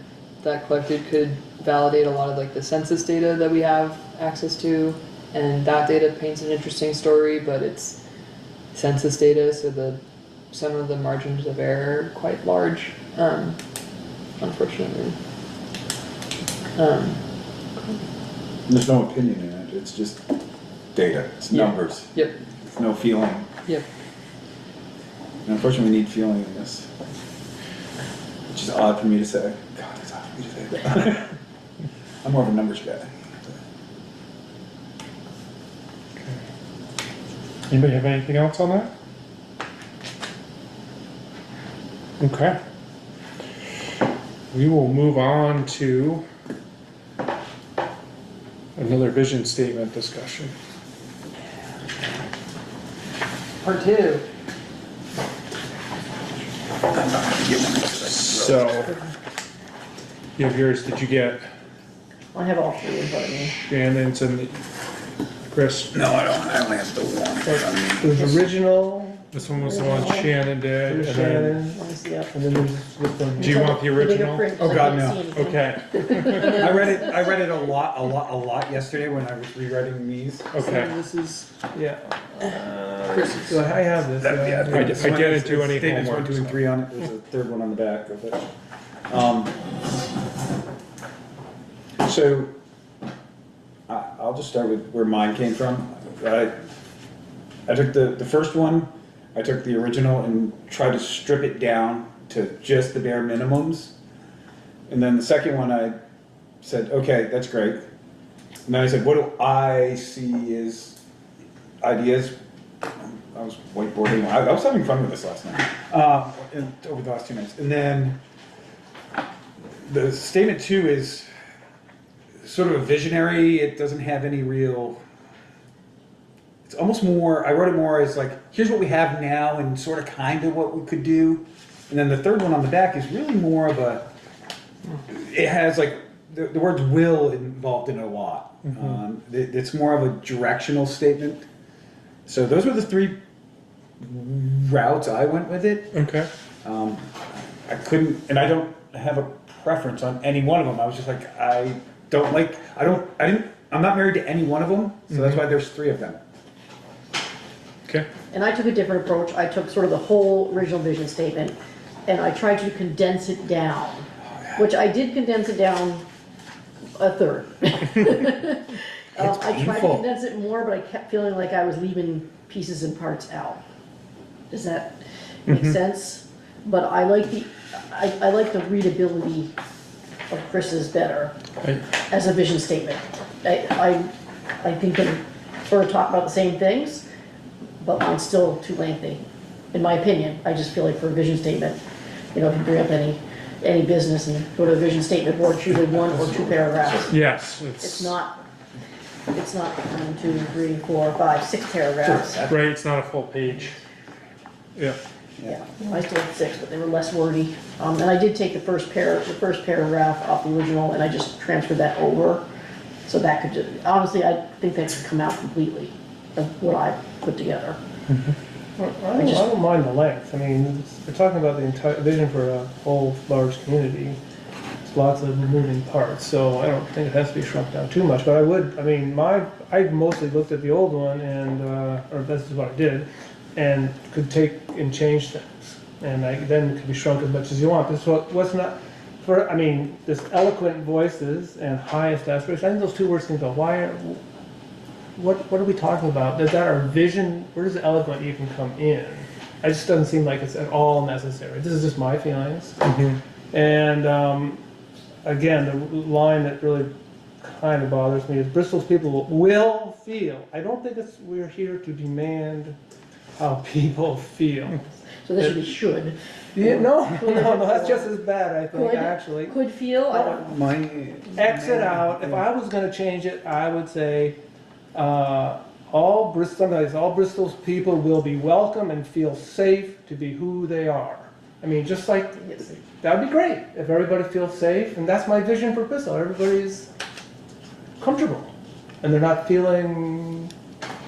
that collected could validate a lot of like the census data that we have access to, and that data paints an interesting story, but it's census data, so some of the margins of error are quite large, unfortunately. There's no opinion in it, it's just data, it's Yeah. numbers, Yep, it's no feeling. yep. And unfortunately, we need feeling in this, which is odd for me to say. God, it's odd for me to say that. I'm more of a numbers guy. Anybody have anything else on that? Okay. we will move on to another vision statement discussion. Part two. So, you have yours, did you get I have all three in front of me. Shannon's and Chris? No, I don't, I only have the one. It was original, This one was the one Shannon did, from and then, Shannon, Let me see up. and then there's this one. do you want the Bigger original? print, 'cause Oh, I God, can't no. see anything. Okay, I read it a lot yesterday when I was rewriting these. okay. This is, yeah. So I have this. Yeah, I didn't do any Statements homework, 1, 2, and so. 3 on it, there's a third one on the back of it. So, I'll just start with where mine came from. I took the first one, I took the original and tried to strip it down to just the bare minimums. And then the second one, I said, okay, that's great. And then I said, what do I see as ideas? I was whiteboarding, I was having fun with this last night, over the last 2 minutes. And then the statement 2 is sort of a visionary, it doesn't have any real, it's almost more, I wrote it more as like, here's what we have now and sort of kind of what we could do. And then the third one on the back is really more of a, it has like, the words will involved in it a lot. It's more of a directional statement. So those were the 3 routes I went with it. Okay. I couldn't, and I don't have a preference on any one of them. I was just like, I'm not married to any one of them, so that's why there's 3 of them. Okay. And I took a different approach. I took sort of the whole original vision statement and I tried to condense it down, which I did condense it down a third. I tried to painful. condense it more, but I kept feeling like I was leaving pieces and parts out. Does that make sense? But I like the readability of Chris's better as a vision statement. I think they sort of talk about the same things, but mine's still too lengthy, in my opinion. I just feel like for a vision statement, you know, if you bring up any business and go to a vision statement board, choose 1 or 2 paragraphs. Yes, It's not 1, 2, 3, 4, 5, 6 paragraphs. right, it's not a full page. Yeah. Yeah, I still had 6, but they were less wordy. And I did take the first paragraph off the original, and I just transferred that over. So that could just, honestly, I think that could come out completely of what I put together. Well, I don't mind the length. I mean, we're talking about the entire vision for a whole large community. There's lots of moving parts, so I don't think it has to be shrunk down too much. But I mostly looked at the old one and, or this is what I did, and could take and change things. And then it could be shrunk as much as you want. This what's not, this eloquent voices and highest aspirations, I think those 2 words can go. What are we talking about? Is that our vision? Where does eloquent even come in? It just doesn't seem like it's at all necessary. This is just my feelings. And again, the line that really kind of bothers me is Bristol's people will feel. I don't think we're here to demand how people feel. So this should be should. Yeah, no, that's just as bad, I think, actually. Could feel, I don't, Exit out. If I was going to change it, I would say all Bristol's people will be welcome and feel safe to be who they are. I mean, just like, that would be great if everybody feels safe, and that's my vision for Bristol. Everybody's comfortable, and they're not feeling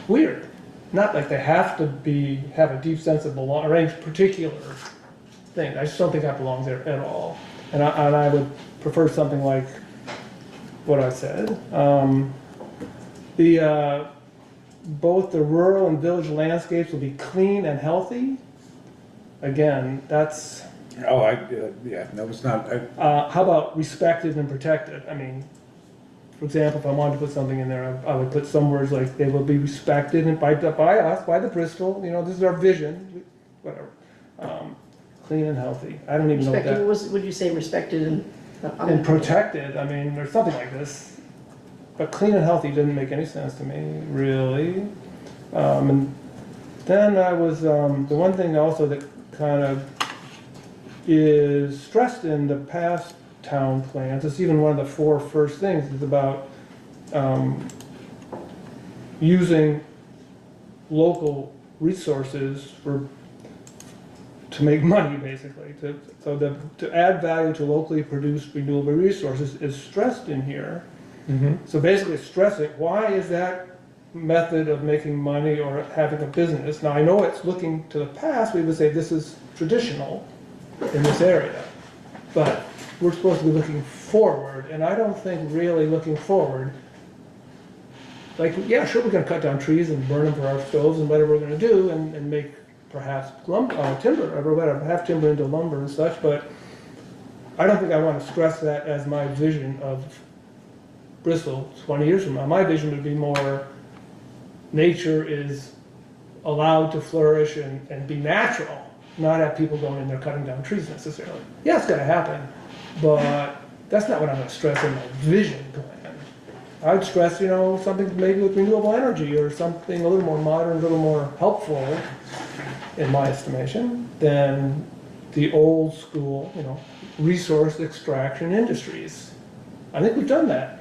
weird. Not like they have to have a deep sense of belonging, or any particular thing. I just don't think that belongs there at all. And I would prefer something like what I said. Both the rural and village landscapes will be clean and healthy. Again, that's. That was not, How about respected and protected? I mean, for example, if I wanted to put something in there, I would put some words like they will be respected and by us, by the Bristol. You know, this is our vision. Whatever. Clean and healthy. I don't even know what that. would you say respected And protected. I mean, or something like this. But clean and healthy didn't make any sense to me, really. And then I was, the one thing also that kind of is stressed in the past town plans. It's even one of the 4 first things. It's about using local resources to make money, basically. To add value to locally produced renewable resources is stressed in here. So basically stressing, why is that method of making money or having a business? Now I know it's looking to the past, we would say this is traditional in this area, but we're supposed to be looking forward, and I don't think really looking forward, like, yeah, sure, we're gonna cut down trees and burn them for our stoves and whatever we're gonna do, and make perhaps timber, or whatever, have timber into lumber and such, but I don't think I wanna stress that as my vision of Bristol 20 years from now. My vision would be more, nature is allowed to flourish and be natural, not have people going in there cutting down trees necessarily. Yeah, it's gonna happen, but that's not what I'm gonna stress in my vision plan. I'd stress, something maybe with renewable energy or something a little more modern, a little more helpful, in my estimation, than the old school, resource extraction industries. I think we've done that.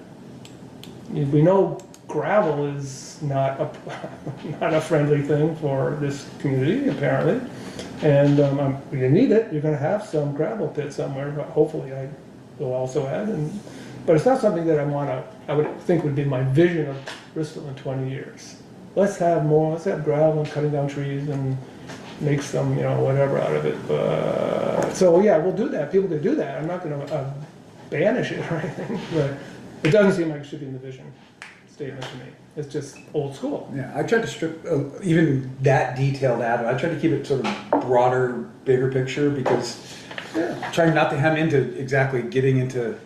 We know gravel is not a friendly thing for this community, apparently, and you need it. You're going to have some gravel pit somewhere, but hopefully I will also add. But it's not something that I would think would be my vision of Bristol in 20 years. Let's have more. Let's have gravel and cutting down trees and make some, whatever out of it. So yeah, we'll do that. People can do that. I'm not going to banish it or anything, but it doesn't seem like it should be in the vision statement to me. It's just old school. Yeah, I tried to strip even that detailed out. I tried to keep it sort of broader, bigger picture, because trying not to hem into exactly getting into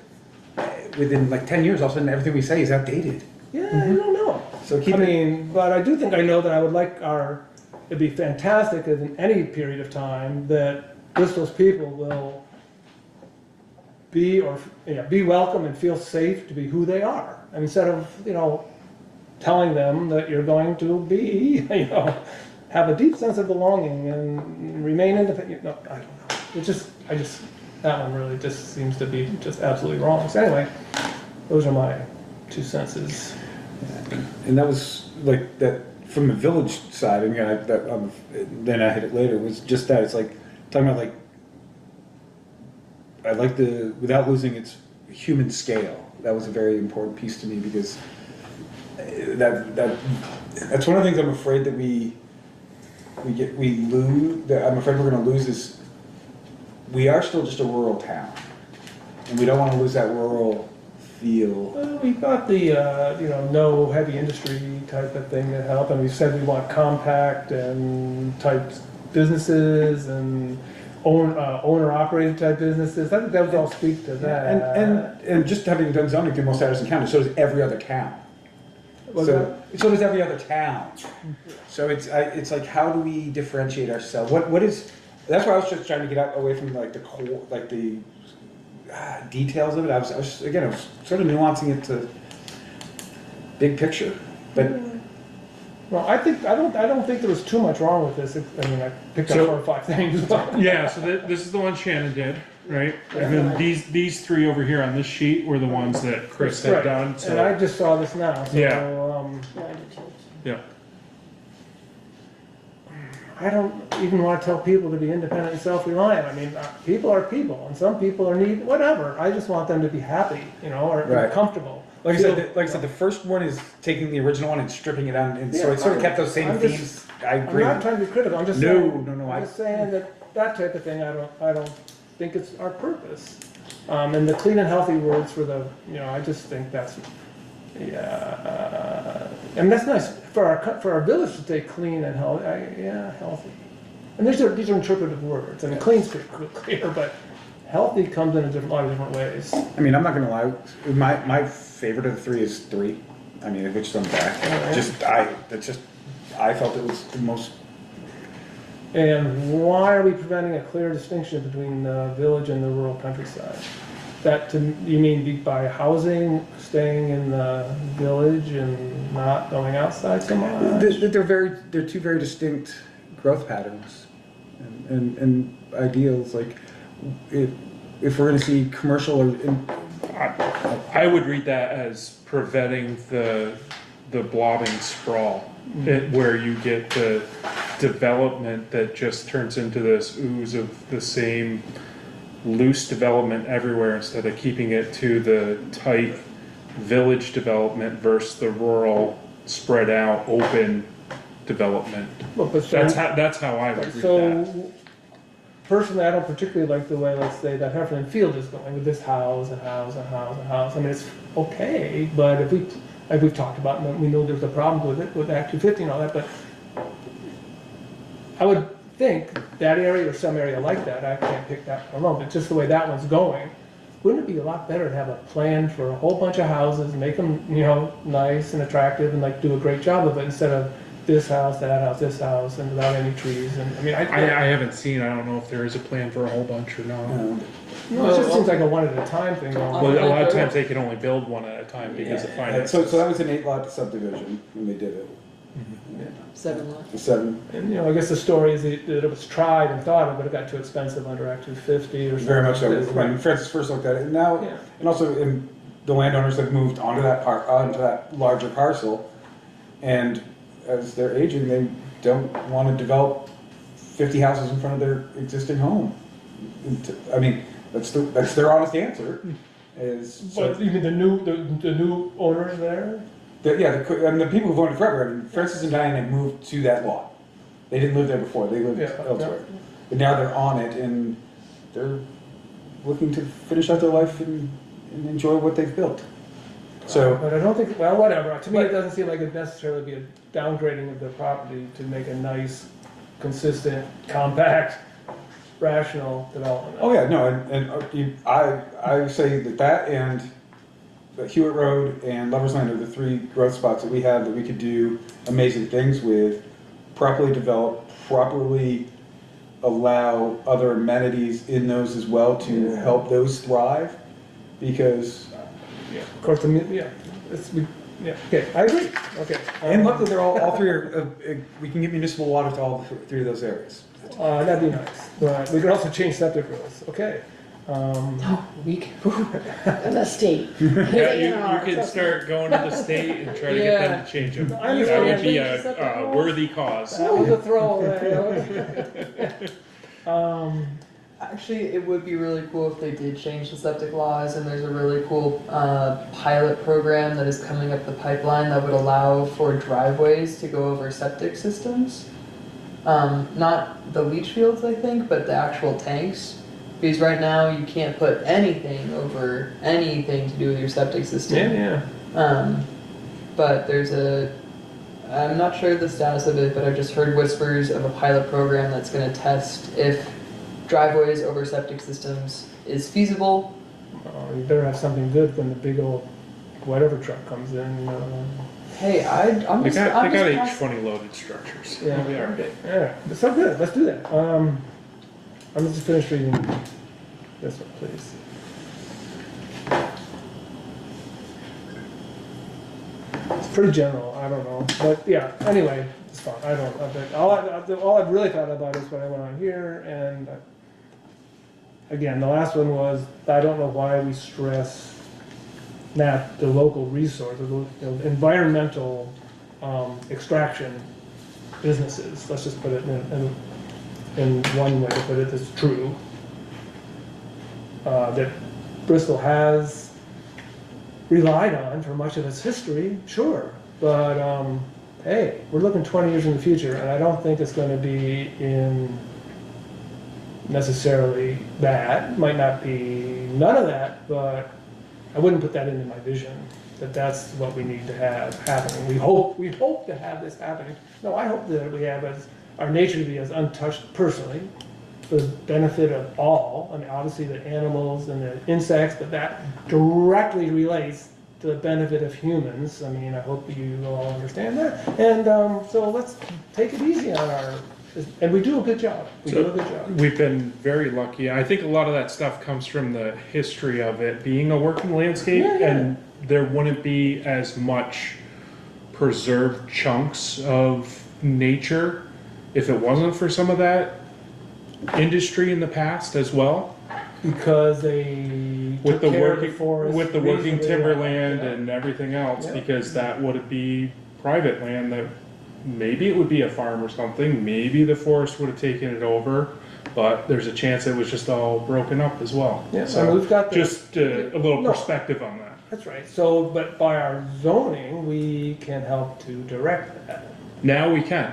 within like 10 years, all of a sudden everything we say is outdated. Yeah, I don't know. So but I do think I know that I would like it'd be fantastic in any period of time that Bristol's people will be welcome and feel safe to be who they are. And instead of, telling them that you're going to be, have a deep sense of belonging and remain independent. No, I don't know. That one really just seems to be just absolutely wrong. So anyway, those are my 2 senses. And that was like that from the village side. Then I hit it later. Was just that it's like talking about like I like without losing its human scale. That was a very important piece to me, because that's one of the things I'm afraid that we lose. That I'm afraid we're going to lose is we are still just a rural town, and we don't want to lose that rural feel. Well, we got the no heavy industry type of thing to help, and we said we want compact and type businesses and owner-operated type businesses. I think that would all speak to that. And just having done zoning through most Addison County, so does every other town. So does every other town. So it's like, how do we differentiate ourselves? What is? That's why I was just trying to get away from like the core, like the details of it. I was sort of nuancing it to big picture, but. Well, I don't think there was too much wrong with this. I picked up 4 or 5 things. Yeah, so this is the one Shannon did, right? And then these 3 over here on this sheet were the ones that Chris had done. So. And I just saw this now. So, yeah. Yeah, I did too. Yeah. I don't even want to tell people to be independent and self-reliant. I mean, people are people, and some people are whatever. I just want them to be happy, or comfortable. Like I said, the first one is taking the original one and stripping it out, and so it sort of kept those same themes. I agree. I'm not trying to be critical. I'm just saying, I'm just saying that type of thing. I don't think it's our purpose. And the clean and healthy words for the, I just think that's, and that's nice for our village to say clean and healthy. Healthy. And these are interpretive words. I mean, clean's clear, but healthy comes in a lot of different ways. I mean, I'm not gonna lie. My favorite of the 3 is 3. I mean, which on back. I felt it was the most. And why are we preventing a clear distinction between the village and the rural countryside? You mean by housing, staying in the village and not going outside so much? They're 2 very distinct growth patterns and ideals. Like if we're gonna see commercial or, I would read that as preventing the blobbing sprawl, where you get the development that just turns into this ooze of the same loose development everywhere instead of keeping it to the tight village development versus the rural spread out open development. Well, but so- That's how I would read that. So, personally, I don't particularly like the way, let's say, that Heffernan Field is going with this house and house and house and house. I mean, it's okay, but if we, like we've talked about, and we know there's a problem with it, with Act 250 and all that, but I would think that area or some area like that, I can't pick that one alone, but just the way that one's going, wouldn't it be a lot better to have a plan for a whole bunch of houses, make them, you know, nice and attractive and like do a great job of it instead of this house, this house, and without any trees, and, I mean, I haven't seen, I don't know if there is a plan for a whole bunch or not. no. no, it just seems like a one at a time thing going on. Well, a lot of times they can only build one at a time because of Yeah. finance. So that was an 8-lot subdivision when they did it, 7 lots. the 7. And, you know, I guess the story is that it was tried and thought of, but it got too expensive under Act 250 or something. Very much so, Right. when Francis first looked at it, and now, Yeah. and also, the landowners have moved onto that larger parcel, and as they're aging, they don't want to develop 50 houses in front of their existing home. I mean, that's their honest answer, is, But so, you mean the new owners there? and the people who've owned it forever, I mean, Francis and Diane have moved to that lot. They didn't live there before, they lived Yeah, elsewhere. But now they're on it, and they're looking to finish out their life and enjoy what they've built. So, But I don't think, well, whatever, to me, it doesn't seem like it'd necessarily be a downgrading of the property to make a nice, consistent, compact, rational development. oh yeah, no, I say that and the Hewitt Road and Lover's Lane are the 3 growth spots that we have that we could do amazing things with, properly develop, properly allow other amenities in those as well to help those thrive, because, Yeah, of course, yeah, okay, I agree, okay. and luckily they're all 3 are, we can get municipal water to all 3 of those areas. That'd be nice, but we could also change septic rules, okay. Weak. And the state. Yeah, you can start going to the state and try to get them to change them. I That would understand. be a worthy cause. That was a throwaway. Actually, it would be really cool if they did change the septic laws, and there's a really cool pilot program that is coming up the pipeline that would allow for driveways to go over septic systems. Not the leach fields, I think, but the actual tanks. Because right now you can't put anything over anything to do with your septic system. Yeah. But I'm not sure the status of it, but I've just heard whispers of a pilot program that's going to test if driveways over septic systems is feasible. You better have something good when the big old whatever truck comes in. Hey, I'm They just got past- H20 loaded structures. Yeah, They are. okay. Yeah, that's so good. Let's do that. I'm just finished reading this one, please. It's pretty general. I don't know, but yeah. Anyway, it's fine. I don't. All I've really thought about is what I went on here, and again, the last one was I don't know why we stress not the local resource, environmental extraction businesses. Let's just put it in one way to put it that's true. That Bristol has relied on for much of its history, sure. But hey, we're looking 20 years in the future, and I don't think it's going to be in necessarily that. Might not be none of that, but I wouldn't put that into my vision. That's what we need to have happening. We hope to have this happening. No, I hope that we have our nature to be as untouched personally, for the benefit of all. I mean, obviously the animals and the insects, but that directly relates to the benefit of humans. I mean, I hope you all understand that. And so let's take it easy on and we do a good job. We've been very lucky. I think a lot of that stuff comes from the history of it being a working landscape, and there wouldn't be as much preserved chunks of nature if it wasn't for some of that industry in the past as well. because they with took the care of the working, forest with the working reasonably timberland well. and everything else, Yeah. because that would be private land that maybe it would be a farm or something, maybe the forest would have taken it over, but there's a chance it was just all broken up as well. Yeah, So and we've got the- just a little No. perspective on that. That's right. So, but by our zoning, we can help to direct that. Now we can.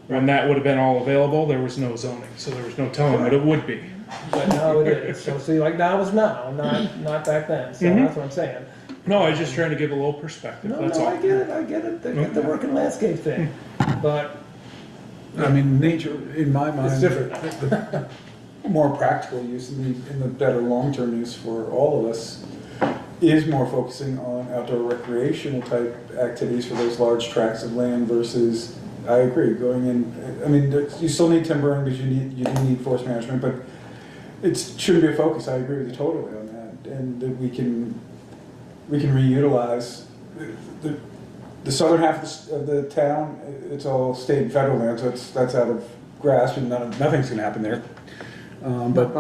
When that would have been all available, there was no zoning, so there was no telling what it would be. But now it is. So see, like now is now, not back then. So that's what I'm saying. No, I was just trying to give a little perspective, No, that's no, all. I get it. I get the working landscape thing. But I mean, nature, in my mind. It's different. The more practical use and the better long-term use for all of us is more focusing on outdoor recreational type activities for those large tracts of land versus, I agree, going in, I mean, you still need timbering because you do need forest management, but it shouldn't be a focus, I agree with you totally on that. And that we can reutilize the southern half of the town, it's all state and federal land, so that's out of grasp and nothing's gonna happen there. But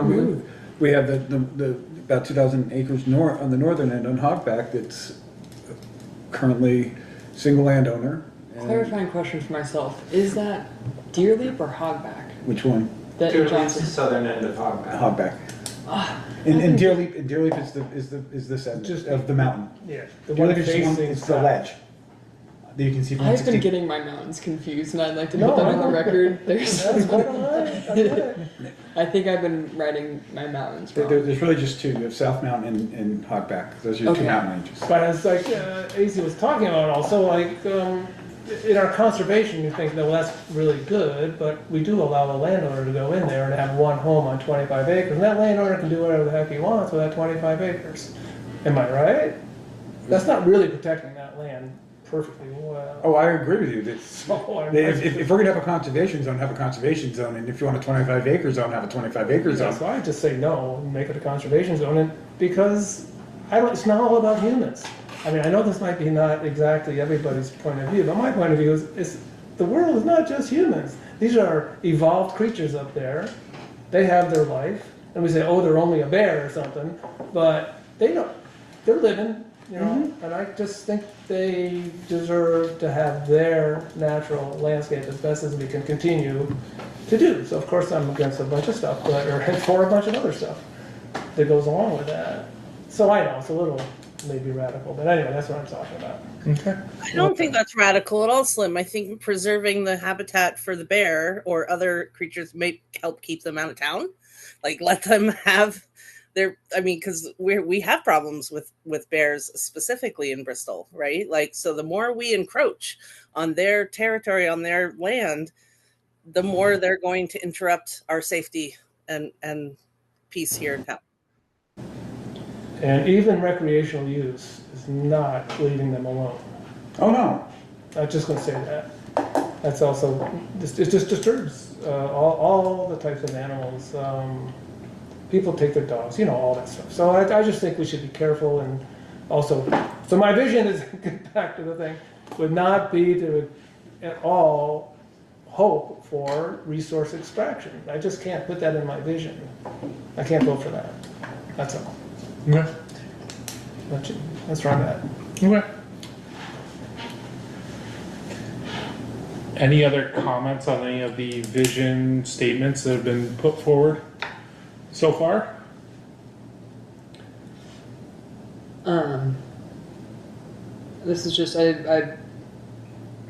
we have the about 2,000 acres north, on the northern end on Hogback that's currently single landowner. And Clarifying question for myself: is that deer leap or hogback? which one? That Deer Leap's Johnson. the southern end of Hogback. Hogback. Ah, And Deer Leap is this end Just- of the mountain. yeah, the Deer one Leap is just facing it's the ledge that you can see from I've been 160. getting my mountains confused, and I'd like to No, put that I on the don't- record. There's, That's quite all right. I get it. I think I've been writing my mountains wrong. There's really just two. You have South Mountain and Hogback. Those are your two Okay. mountain ranges. But as like AZ was talking about, also like in our conservation, you think, no, well, that's really good, but we do allow the landowner to go in there and have one home on 25 acres, and that landowner can do whatever the heck he wants with that 25 acres. Am I right? That's not really protecting that land perfectly well. Oh, I agree with you. So, If we're gonna have a conservation zone, have a conservation zone, and if you want a 25 acre zone, have a 25 acre zone. So I just say no, and make it a conservation zone, and because it's not all about humans. I mean, I know this might be not exactly everybody's point of view, but my point of view is the world is not just humans. These are evolved creatures up there. They have their life, and we say, oh, they're only a bear or something, but they don't. They're living, you know, and I just think they deserve to have their natural landscape as best as we can continue to do. So of course I'm against a bunch of stuff, or for a bunch of other stuff that goes along with that. So I know it's a little maybe radical, but anyway, that's what I'm talking about. Okay. I don't think that's radical at all, Slim. I think preserving the habitat for the bear or other creatures may help keep them out of town. Like, let them have their. I mean, because we have problems with bears specifically in Bristol, right? Like, so the more we encroach on their territory, on their land, the more they're going to interrupt our safety and peace here in town. And even recreational use is not leaving them alone. Oh, no. I'm just going to say that. That's also, it just disturbs all the types of animals. People take their dogs, you know, all that stuff. So I just think we should be careful, and also, so my vision is, get back to the thing, would not be to at all hope for resource extraction. I just can't put that in my vision. I can't vote for that. That's all. Okay. That's where I'm at. Okay. Any other comments on any of the vision statements that have been put forward so far? This is just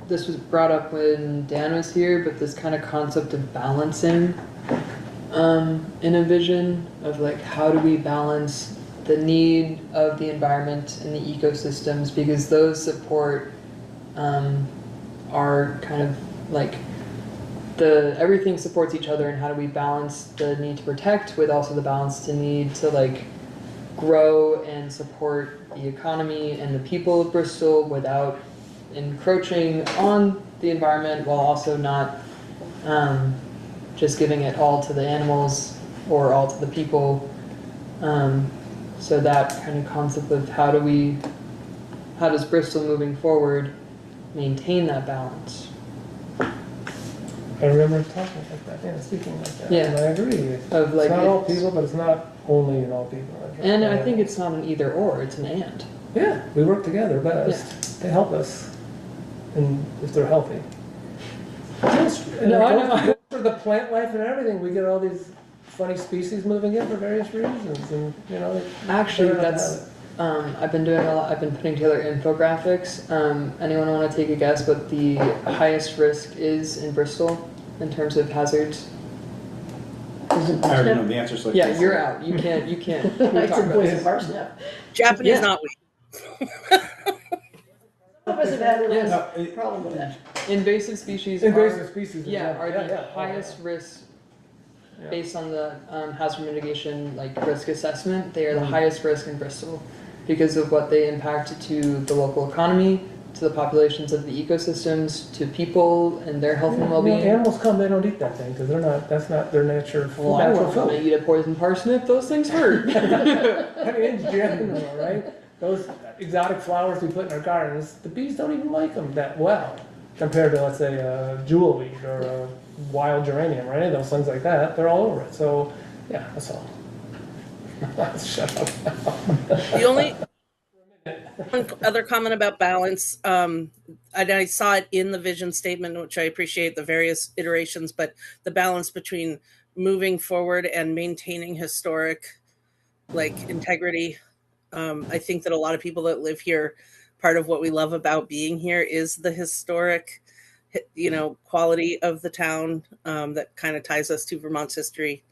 this was brought up when Dan was here, but this kind of concept of balancing in a vision of like, how do we balance the need of the environment and the ecosystems, because those support are kind of like everything supports each other, and how do we balance the need to protect with also the balance to need to like grow and support the economy and the people of Bristol without encroaching on the environment, while also not just giving it all to the animals or all to the people. So that kind of concept of how does Bristol moving forward maintain that balance? I remember talking like that, yeah, speaking like that. Yeah. And I agree. Of like It's not all it's- people, but it's not only in all people. And I think it's not an either or, it's an and. Yeah, we work together best. They help us, and if they're healthy. And No, I it goes know. for the plant life and everything. We get all these funny species moving in for various reasons, and you know. Actually, they don't have that's, I've been doing a lot, I've been putting together infographics. Anyone want to take a guess what the highest risk is in Bristol in terms of hazards? Is it I already know parsnip? the answer, so. Yeah, you're out. You can't. We It's talk a about poison this. parsnip. Japanese Yeah. knotweed. Some of us have had a Yes. No, real problem with that. Invasive species invasive are, species. yeah, are the yeah. highest risk Yeah. based on the hazard mitigation like risk assessment. They are the highest risk in Bristol because of what they impact to the local economy, to the populations of the ecosystems, to people and their health and When well-being. animals come, they don't eat that thing because that's not their nature. Well, I natural wouldn't want to food. eat a poison parsnip. Those things hurt. I mean, in general, right? Those exotic flowers we put in our gardens, the bees don't even like them that well compared to, let's say, a jewelweed or a wild geranium or any of those things like that. They're all over it. So, yeah, that's all. Shut up. The only one other comment about balance, and I saw it in the vision statement, which I appreciate the various iterations, but the balance between moving forward and maintaining historic like integrity. I think that a lot of people that live here, part of what we love about being here is the historic, quality of the town that kind of ties us to Vermont's history.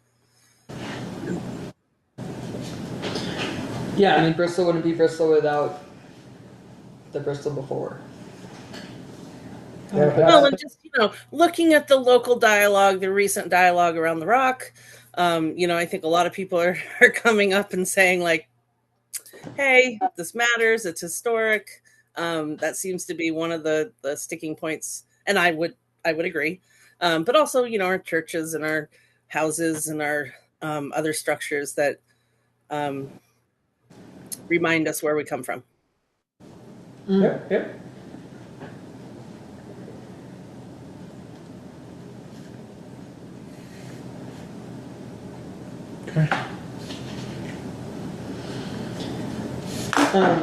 Yeah, I mean, Bristol wouldn't be Bristol without the Bristol before. Yeah, Well, and just, looking at the local dialogue, the recent dialogue around the rock, I think a lot of people are coming up and saying like, hey, this matters, it's historic. That seems to be one of the sticking points. And I would agree. But also, our churches and our houses and our other structures that remind us where we come from. Yep, yep.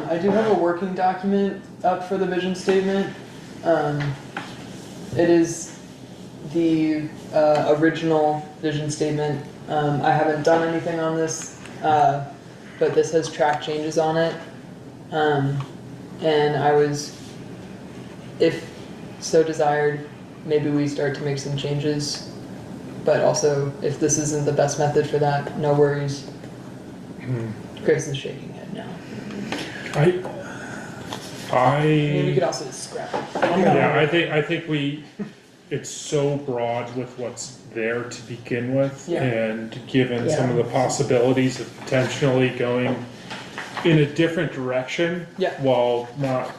I do have a working document up for the vision statement. It is the original vision statement. I haven't done anything on this, but this has track changes on it. And I was, if so desired, maybe we start to make some changes. But also, if this isn't the best method for that, no worries. Chris is shaking head now. I mean, we could also scrap it. Yeah, I think it's so broad with what's there to begin with, Yeah. and given some of Yeah. the possibilities of potentially going in a different direction. Yeah. While not,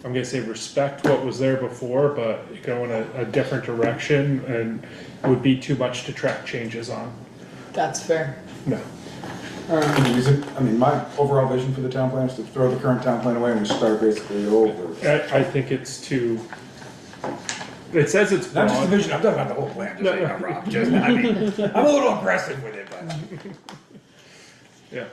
I'm gonna say respect what was there before, but go in a different direction, and would be too much to track changes on. That's fair. No. Can you use it? I mean, my overall vision for the town plan is to throw the current town plan away and we start basically over. I think it's too, it says it's Not just the broad. vision, I'm talking about the whole plan, just so you know, Rob. Just, I mean, I'm a little aggressive with it, but. Yeah,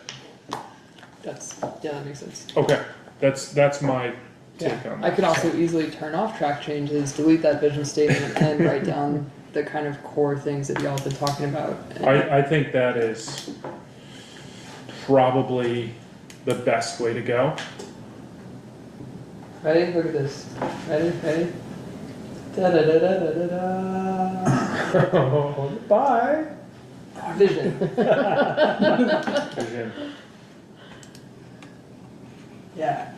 That makes sense. okay, that's my take Yeah, on I that. could also easily turn off track changes, delete that vision statement, and write down the kind of core things that y'all have been talking about. I think that is probably the best way to go. Ready? Look at this. Ready? Da da da da da da da. Bye. Vision. Vision. Yeah.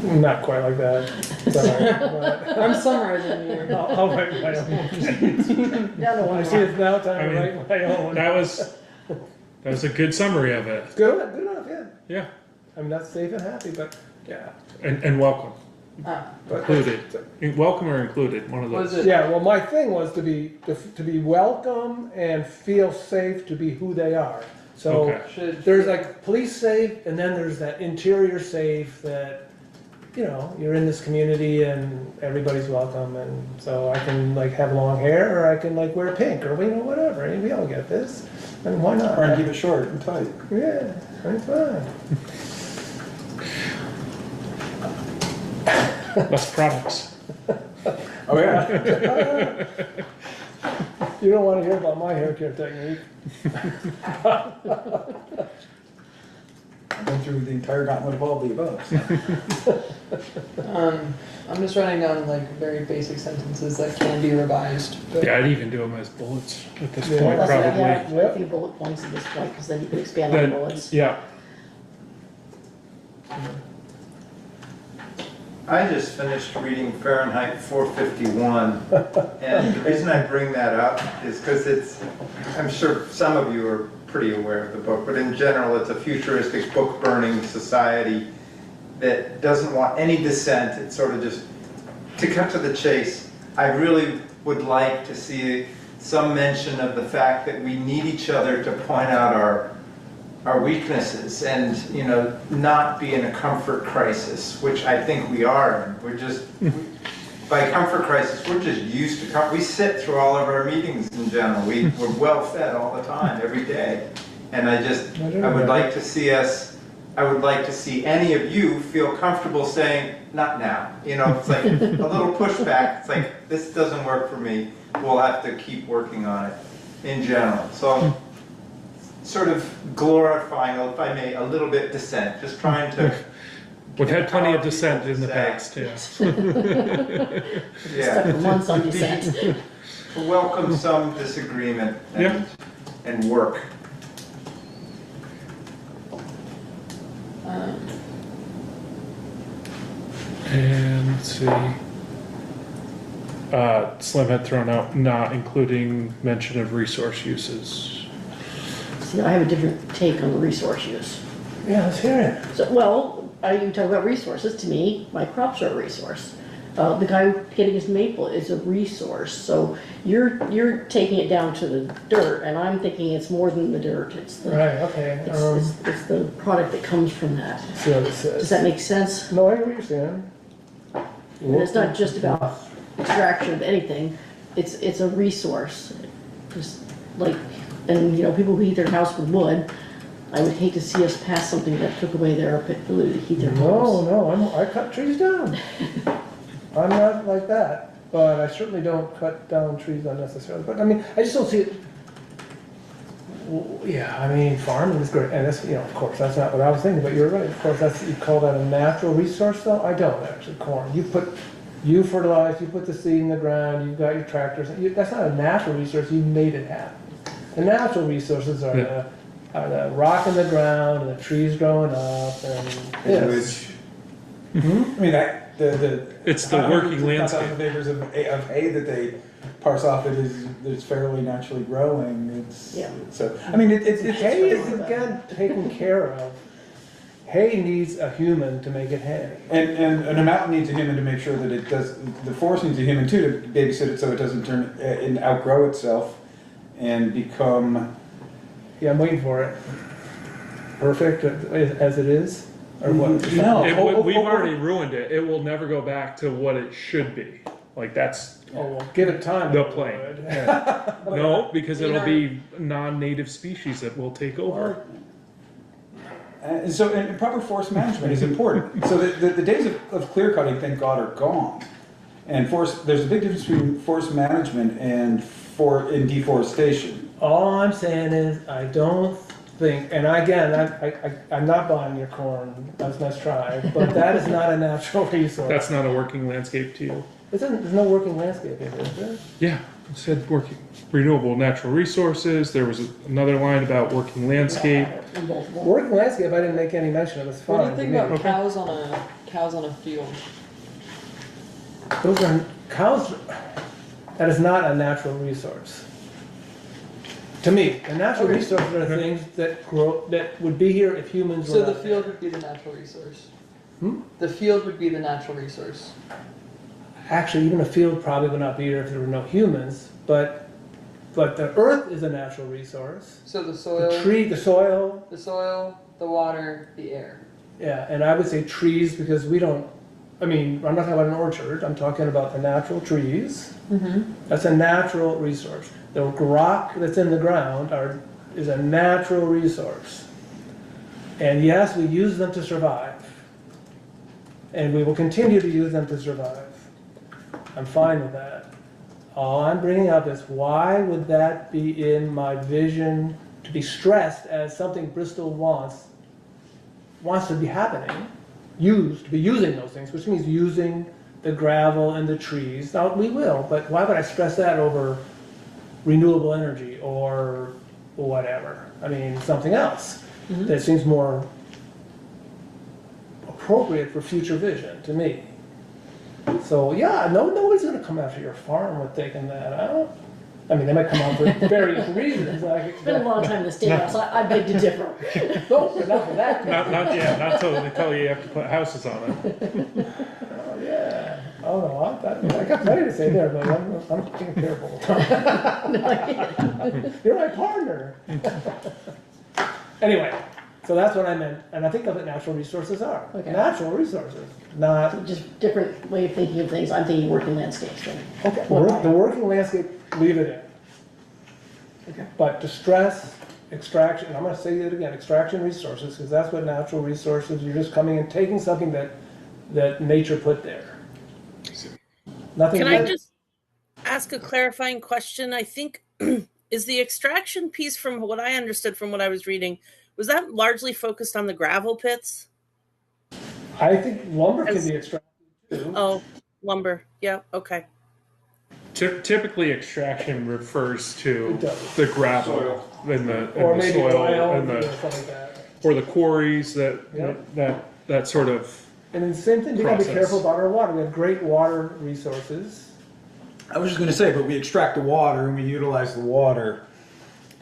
Not quite like that. Sorry. But I'm summarizing here. I'll write my own. Down to I one see line. it's now time I to mean, write my own. That was a good summary of it. Good enough, yeah. Yeah, I'm not safe and happy, but yeah. and welcome. Ah, Included, welcome or included, one of was those. it? Yeah, well, my thing was to be welcome and feel safe to be who they are. So Okay. Should there's like police safe, and then there's that interior safe that, you know, you're in this community and everybody's welcome, and so I can like have long hair, or I can like wear pink, or you know, whatever. I mean, we all get this, and why not? Or keep it short and tight. Yeah, that's fine. Less products. Oh, yeah. You don't want to hear about my hair care technique. I've been through the entire gauntlet of all the above. So. I'm just writing down like very basic sentences that can be revised. But Yeah, I'd even do them as bullets at this Yeah. point, Plus, probably. yeah, a few bullet points at this point, because then you can expand on Then, bullets. yeah, I just finished reading Fahrenheit 451, and the reason I bring that up is because I'm sure some of you are pretty aware of the book, but in general, it's a futuristic book-burning society that doesn't want any dissent. It's sort of just, to cut to the chase, I really would like to see some mention of the fact that we need each other to point out our weaknesses and, you know, not be in a comfort crisis, which I think we are. We're just, by comfort crisis, we're just used to we sit through all of our meetings in general. We're well fed all the time, every day. And I would like to see any of you feel comfortable saying, not now. You know, it's like a little pushback. It's like, this doesn't work for me. We'll have to keep working on it in general. So, sort of glorifying, if I may, a little bit dissent, just trying to. we've had plenty of dissent in the past, yeah. Stuck for months on dissent. To welcome some disagreement Yeah. and work. And let's see. Slim had thrown out not including mention of resource uses. See, I have a different take on the resource use. Yeah, let's hear it. So, well, you talk about resources, to me, my crops are a resource. The guy getting his maple is a resource, so you're taking it down to the dirt, and I'm thinking it's more than the dirt, it's the, Right, okay. it's the product that comes from that. See what it says. Does that make sense? No, I hear what you're saying. And it's not just about extraction of anything, it's a resource. Just like, and you know, people who heat their house with wood, I would hate to see us pass something that took away their ability to heat their homes. No, I cut trees down. I'm not like that, but I certainly don't cut down trees unnecessarily. But I mean, I just don't see it. Yeah, I mean, farming is great, and that's, you know, of course, that's not what I was thinking, but you're right. Of course, you call that a natural resource, though? I don't actually. Corn, you fertilize, you put the seed in the ground, you've got your tractors. That's not a natural resource. You made it happen. The natural resources are the rock in the ground and the trees growing up and Which, I mean, It's the working landscape. 1,000 acres of hay that they parse off that's fairly naturally growing. Yeah. So, I mean, it's hay is again taken care of. Hay needs a human to make it hay. and a mountain needs a human to make sure that it does. The forest needs a human too to babysit it so it doesn't turn and outgrow itself and become. Yeah, I'm waiting for it. Perfect as it is, or what? No. We've already ruined it. It will never go back to what it should be. Like that's Oh, well, give it time. the it plan. would. Yeah. No, because it'll be non-native species that will take over. And proper forest management is important. So the days of clear cutting, thank God, are gone. And there's a big difference between forest management and deforestation. All I'm saying is, I don't think, and again, I'm not buying your corn. That's nice try, but that is not a natural resource. That's not a working landscape to you. There's no working landscape in it, is there? Yeah, it said working renewable natural resources. There was another line about working landscape. In both of them. Working landscape, I didn't make any mention of. It's fine. What do you think to me. about cows on a field? Those are cows. That is not a natural resource. To me, a natural resource are things that grow that would be here if humans were. So the not field would be the natural resource. The field would be the natural resource. Actually, even a field probably would not be there if there were no humans, but the earth is a natural resource. So the The soil, tree, the soil, the water, the air. yeah, and I would say trees because we don't, I mean, I'm not talking about an orchard, I'm talking about the natural trees. That's a natural resource. The rock that's in the ground is a natural resource. And yes, we use them to survive. And we will continue to use them to survive. I'm fine with that. All I'm bringing up is why would that be in my vision to be stressed as something Bristol wants to be happening, to be using those things, which means using the gravel and the trees. Now, we will, but why would I stress that over renewable energy or whatever? I mean, something else that seems more appropriate for future vision to me. So yeah, nobody's gonna come after your farm with taking that out. I mean, they might come out for various reasons. It's been a long time in the state house, I beg to differ. No, but not for that. Not until they tell you you have to put houses on it. Oh, yeah. Oh, no, I got plenty to say there, but I'm being careful. You're my partner. Anyway, so that's what I meant, and I think that's what natural resources are. Okay. Natural resources, not, Just different way of thinking of things, I'm thinking working landscapes, then. okay, Well, the working landscape, leave it in. Okay. But distress, extraction, and I'm gonna say it again, extraction resources, because that's what natural resources, you're just coming and taking something that nature put there. Nothing. Can I just ask a clarifying question? I think, is the extraction piece, from what I understood from what I was reading, was that largely focused on the gravel pits? I think lumber can be extracted too. Oh, lumber. Yeah, okay. Typically, extraction refers to It does. the gravel and Or the maybe soil oil, and or the something like that. or the quarries Yep. that sort of. And then the same thing, we gotta be Process. careful about our water. We have great water resources, I was just gonna say, but we extract the water and we utilize the water.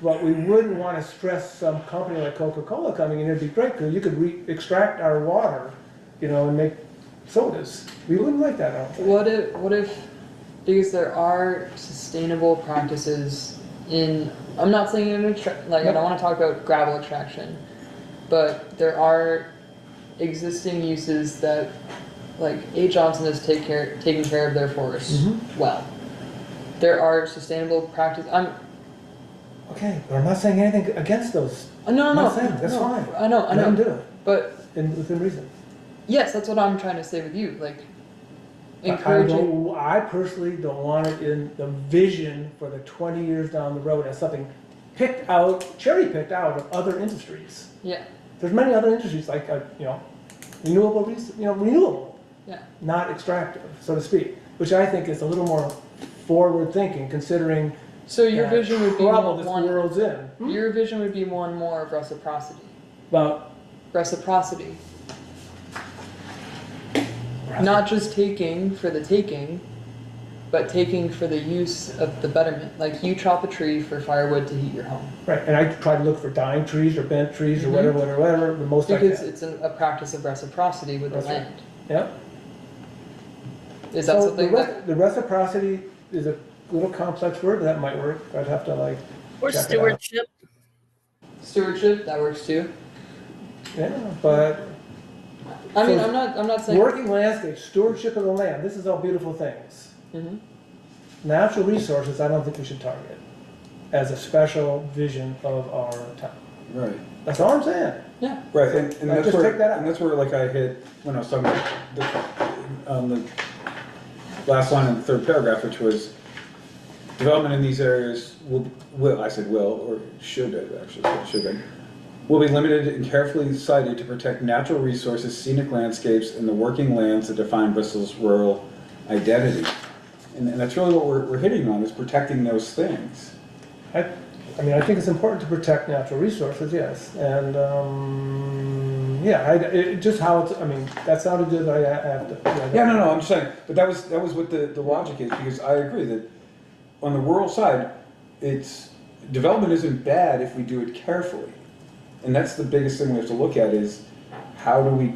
but we wouldn't want to stress some company like Coca-Cola coming in. It'd be great because you could extract our water, and make sodas. We wouldn't like that, I don't think. What if, because there are sustainable practices I'm not saying I don't want to talk about gravel extraction, but there are existing uses that, like, A. Johnson has taken care of their forests well. There are sustainable practices. Okay, but I'm not saying anything against those. No, I'm no, not saying, that's no, fine. I know, Let them do it, But within reason. yes, that's what I'm trying to say with you. Like, But encouraging. I personally don't want it in the vision for the 20 years down the road as something cherry picked out of other industries. Yeah, There's many other industries like, renewable, renewable, yeah. not extractive, so to speak, which I think is a little more forward thinking considering So your the vision would be trouble this one. world's in. Your vision would be one more of reciprocity. About Reciprocity. Not just taking for the taking, but taking for the use of the betterment. Like, you chop a tree for firewood to heat your home. right, and I try to look for dying trees or bent trees or whatever, the most I Because can. it's a practice of reciprocity with That's the right. land. Yeah. Is that So something the reciprocity is a little complex word, but that might work. I'd have to Or check it out. stewardship. stewardship, that works too? Yeah, but I mean, So I'm not saying. working landscape, stewardship of the land, this is all beautiful things. Mhm. Natural resources, I don't think we should target as a special vision of our town. Right. That's all I'm saying. Yeah. Right, and Like, that's just where, take that out. and that's where I hit when I was talking about the last line in the third paragraph, which was development in these areas I said will, or should have, actually, should have, will be limited and carefully cited to protect natural resources, scenic landscapes, and the working lands that define Bristol's rural identity. And that's really what we're hitting on, is protecting those things. I think it's important to protect natural resources, yes, and, just how it's, that sounded good, but I have to. Yeah, no, I'm just saying, but that was what the logic is, because I agree that on the rural side, development isn't bad if we do it carefully. And that's the biggest thing we have to look at is how do we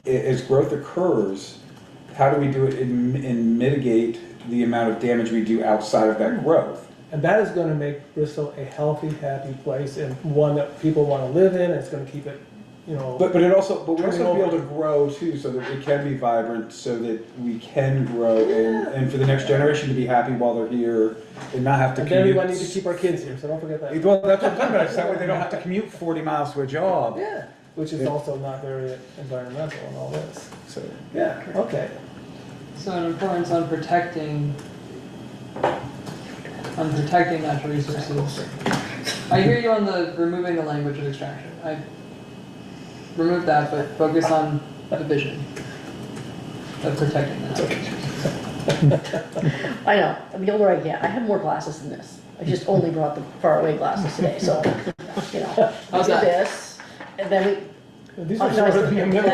as growth occurs, how do we do it and mitigate the amount of damage we do outside of that growth? And that is gonna make Bristol a healthy, happy place and one that people wanna live in, and it's gonna keep it, you know. But we also be Turning able over. to grow too, so that it can be vibrant, so that we can grow and for the next generation to be happy while they're here and not have to And commute. then we need to keep our kids here, so don't forget that. Well, that's what I'm talking about, so that way they don't have to commute 40 miles to a job. Yeah, which is also not very environmental and all this. So, Yeah, okay. So an importance on protecting natural resources. I hear you on the removing the language of extraction. I remove that, but focus on the vision of protecting the natural resources. I know, the older I get, I have more glasses than this. I just only brought the faraway glasses today, so, you know, I'll How's do that? this, and then we. These are shorter than the middle.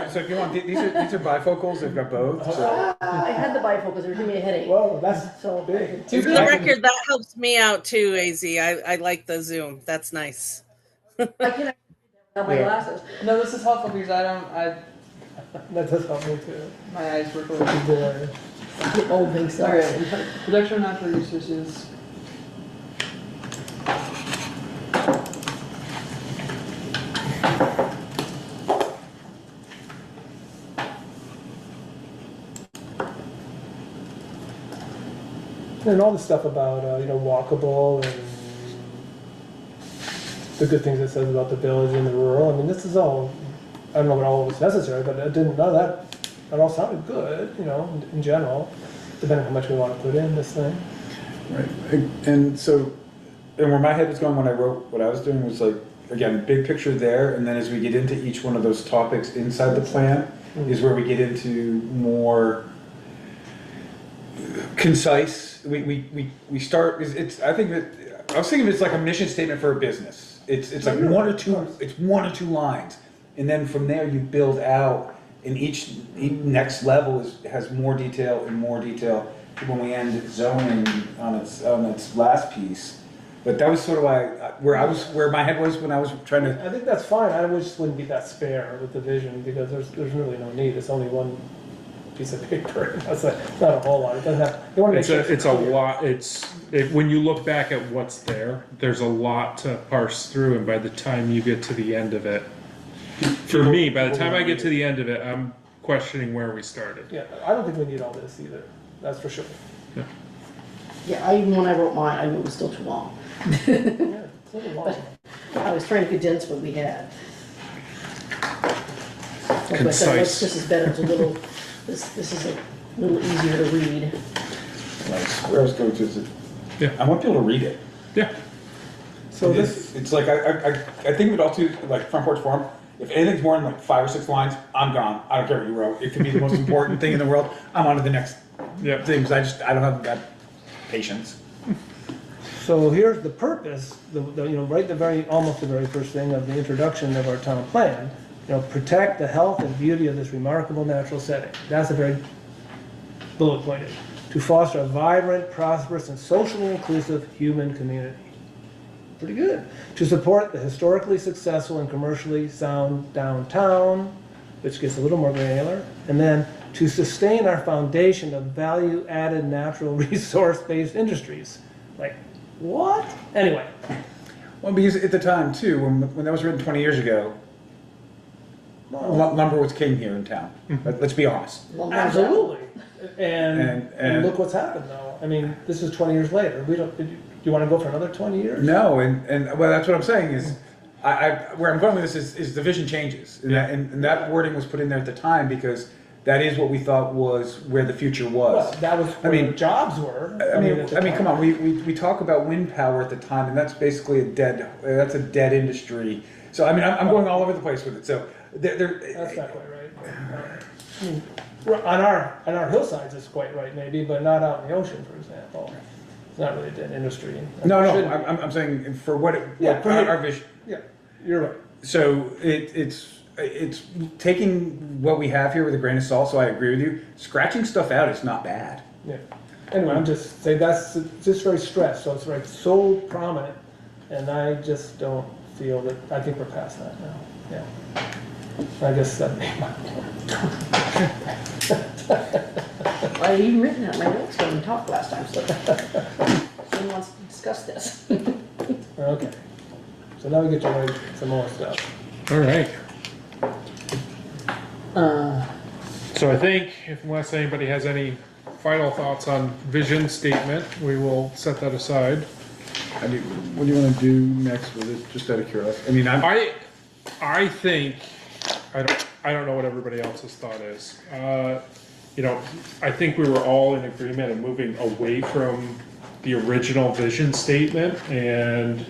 so if you want, these are bifocals, they've got both, so. I had the bifocals, they were giving me a headache, Whoa, that's so. big. For the record, that helps me out too, AZ. I like the zoom. That's nice. I can have my Yeah. glasses. No, this is helpful because That does help me too. my eyes work a little. Good boy. The old thing stuff. Alright, protection of natural resources. And all the stuff about, you know, walkable and the good things it says about the village and the rural. I mean, this is all, I don't know what all was necessary, but it didn't, none of that all sounded good, you know, in general, depending on how much we want to put in this thing. Right, and so, and where my head was going when I wrote what I was doing was like, again, big picture there, and then as we get into each one of those topics inside the plan, is where we get into more concise. We start, it's, I think that, I was thinking of it as like a mission statement for a business. It's like one or two lines, and then from there you build out, and each next level has more detail and more detail when we end zoning on its last piece. But that was sort of where my head was when I was trying to. I think that's fine, I just wouldn't be that spare with the vision, because there's really no need, it's only one piece of paper, that's it's not a whole lot, it doesn't have, you wanna make sure It's a clear. lot, when you look back at what's there, there's a lot to parse through, and by the time you get to the end of it, for me, by the time I get to the end of it, I'm questioning where we started. Yeah, I don't think we need all this either, that's for sure. Yeah, even when I wrote mine, I knew it was still too long. Yeah, it's a little long. I was trying to condense what we had. Like I said, Concise. this is better, it's a little, this is a little easier to read. Where I was going to is, Yeah. I want people to read it. Yeah. So this, It's like, I think of it all too, like Front Porch Forum, if anything's more than like 5 or 6 lines, I'm gone. I don't care what you wrote. It could be the most important thing in the world. I'm on to the next Yeah. thing, because I don't have that patience. so here's the purpose, you know, right almost the very first thing of the introduction of our town plan. You know, protect the health and beauty of this remarkable natural setting. That's a very bullet pointed. To foster a vibrant, prosperous, and socially inclusive human community. Pretty good. To support the historically successful and commercially sound downtown, which gets a little more granular. And then to sustain our foundation of value-added natural resource-based industries. Like, what? Anyway, Well, because at the time too, when that was written 20 years ago, lumber was king here in town. Let's be honest. absolutely. And And- look what's happened though. I mean, this is 20 years later. Do you want to go for another 20 years? No, and well, that's what I'm saying is, where I'm going with this is the vision changes, and that wording was put in there at the time because that is what we thought was where the future was. Well, that was where the jobs were. I mean, at the time. come on. We talk about wind power at the time, and that's basically a dead industry. So I mean, I'm going all over the place with it. So That's not quite right. I mean, on our hillsides, it's quite right, maybe, but not out in the ocean, for example. It's not really a dead industry. No, Shouldn't be. I'm saying for what Yeah, our vision. Yeah, you're right. So it's taking what we have here with a grain of salt. So I agree with you. Scratching stuff out is not bad. Yeah. Anyway, I'm just saying that's just very stressed, so it's so prominent, and I just don't feel that. I think we're past that now. Yeah. I guess that made my. I even written out my notes when we talked last time, so. Someone wants to discuss this. Okay. So now we get to write some more stuff. All right. Uh, So I think, unless anybody has any final thoughts on vision statement, we will set that aside. What do you want to do next with it? Just out of curiosity. I mean, I think I don't know what everybody else's thought is. I think we were all in agreement of moving away from the original vision statement and